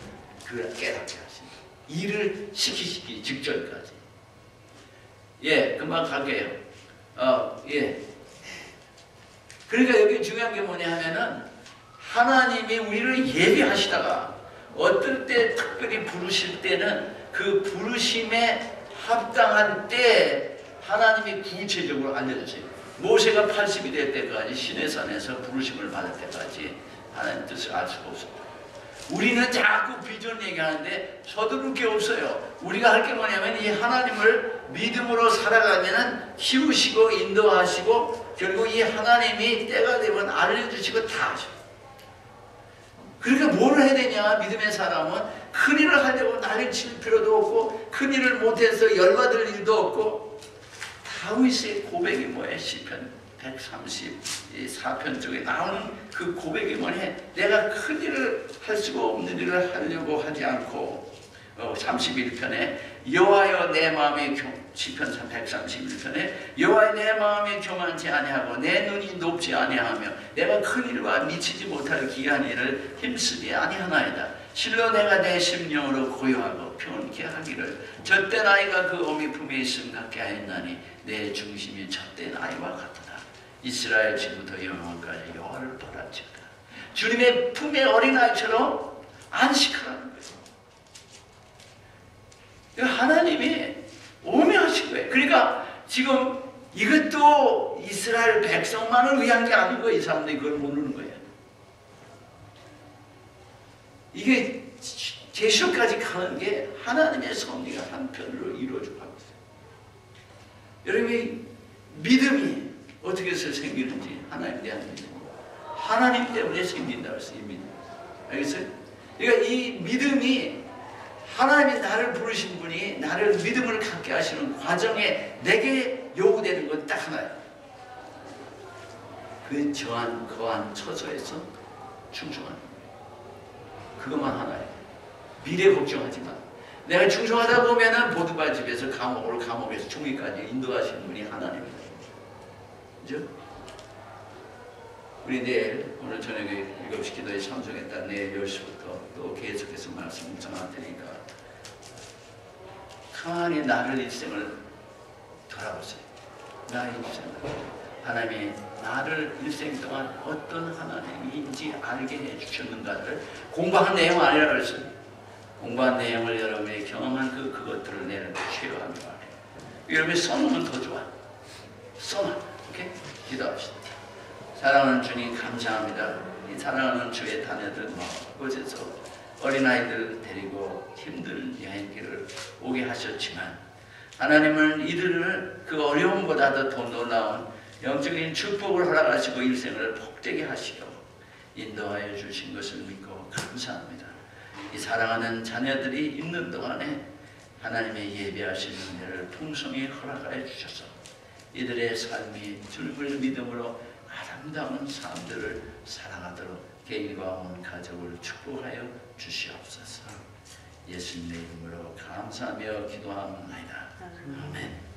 깨닫게 하신다. 일을 시키시기 직전까지. 금방 갈게요. 그러니까 여기 중요한 게 뭐냐 하면은 하나님이 우리를 예비하시다가 어떨 때 특별히 부르실 때는 그 부르심에 합당한 때 하나님이 구체적으로 알려주세요. 모세가 80이 될 때까지 시내산에서 부르심을 받을 때까지 하나님 뜻을 알 수가 없습니다. 우리는 자꾸 비전 얘기하는데 서두를 게 없어요. 우리가 할 게 뭐냐면 이 하나님을 믿음으로 살아가면은 키우시고 인도하시고 결국 이 하나님이 때가 되면 알려주시고 다 하셔. 그러니까 뭘 해야 되냐? 믿음의 사람은 큰 일을 하려고 난리 칠 필요도 없고 큰 일을 못해서 열받을 일도 없고 다윗의 고백이 뭐예요? 시편 134편 쪽에 나오는 그 고백이 뭐냐? 내가 큰 일을 할 수가 없는 일을 하려고 하지 않고 31편에 여호와여 내 마음이 시편 131편에 여호와여 내 마음이 교만치 아니하고 내 눈이 높지 아니하며 내가 큰 일과 미치지 못할 기이한 일을 힘쓰지 아니하나이다. 실로 내가 내 심령으로 고요하고 평온케 하기를 젖된 아이가 그 어미 품에 있음 같게 하였나니 내 중심이 젖된 아이와 같도다. 이스라엘 지부터 영원까지 여호와를 바랄지어다. 주님의 품의 어린아이처럼 안식하라는 거예요. 하나님이 오묘하신 거예요. 그러니까 지금 이것도 이스라엘 백성만을 위한 게 아니고 이 사람들이 그걸 모르는 거예요. 이게 계시록까지 가는 게 하나님의 섭리가 한편으로 이루어지고 하고 있어요. 여러분이 믿음이 어떻게 해서 생기는지 하나님에 대한 믿음, 하나님 때문에 생긴다고 했어요. 이 믿음. 알겠어요? 그러니까 이 믿음이 하나님이 나를 부르신 분이 나를 믿음을 갖게 하시는 과정에 내게 요구되는 건 딱 하나예요. 그 거한 처소에서 충성하는 거예요. 그것만 하나예요. 미래 걱정하지 마. 내가 충성하다 보면은 보드바 집에서 감옥에서 총리까지 인도하시는 분이 하나님이다. 그죠? 우리 오늘 저녁에 7시 기도에 참석했다. 내일 10시부터 또 계속해서 말씀 묵상할 테니까 가만히 나를 일생을 돌아보세요. 나의 일생을. 하나님이 나를 일생 동안 어떤 하나님인지 알게 해주셨는가를 공부한 내용 아니라 그랬어요. 공부한 내용을 여러분이 경험한 그것들을 내는 취해가는 거예요. 여러분이 써놓으면 더 좋아. 써놔. 오케이? 기도합시다. 사랑하는 주님 감사합니다. 이 사랑하는 주의 자녀들 곳에서 어린아이들 데리고 힘든 여행길을 오게 하셨지만 하나님은 이들을 그 어려움보다도 더 놀라운 영적인 축복을 허락하시고 일생을 복되게 하시고 인도하여 주신 것을 믿고 감사합니다. 이 사랑하는 자녀들이 있는 동안에 하나님의 예배하시는 은혜를 풍성히 허락하여 주셔서 이들의 삶이 주님을 믿음으로 아름다운 삶들을 살아가도록 개인과 온 가족을 축복하여 주시옵소서. 예수님의 이름으로 감사하며 기도하옵나이다. 아멘.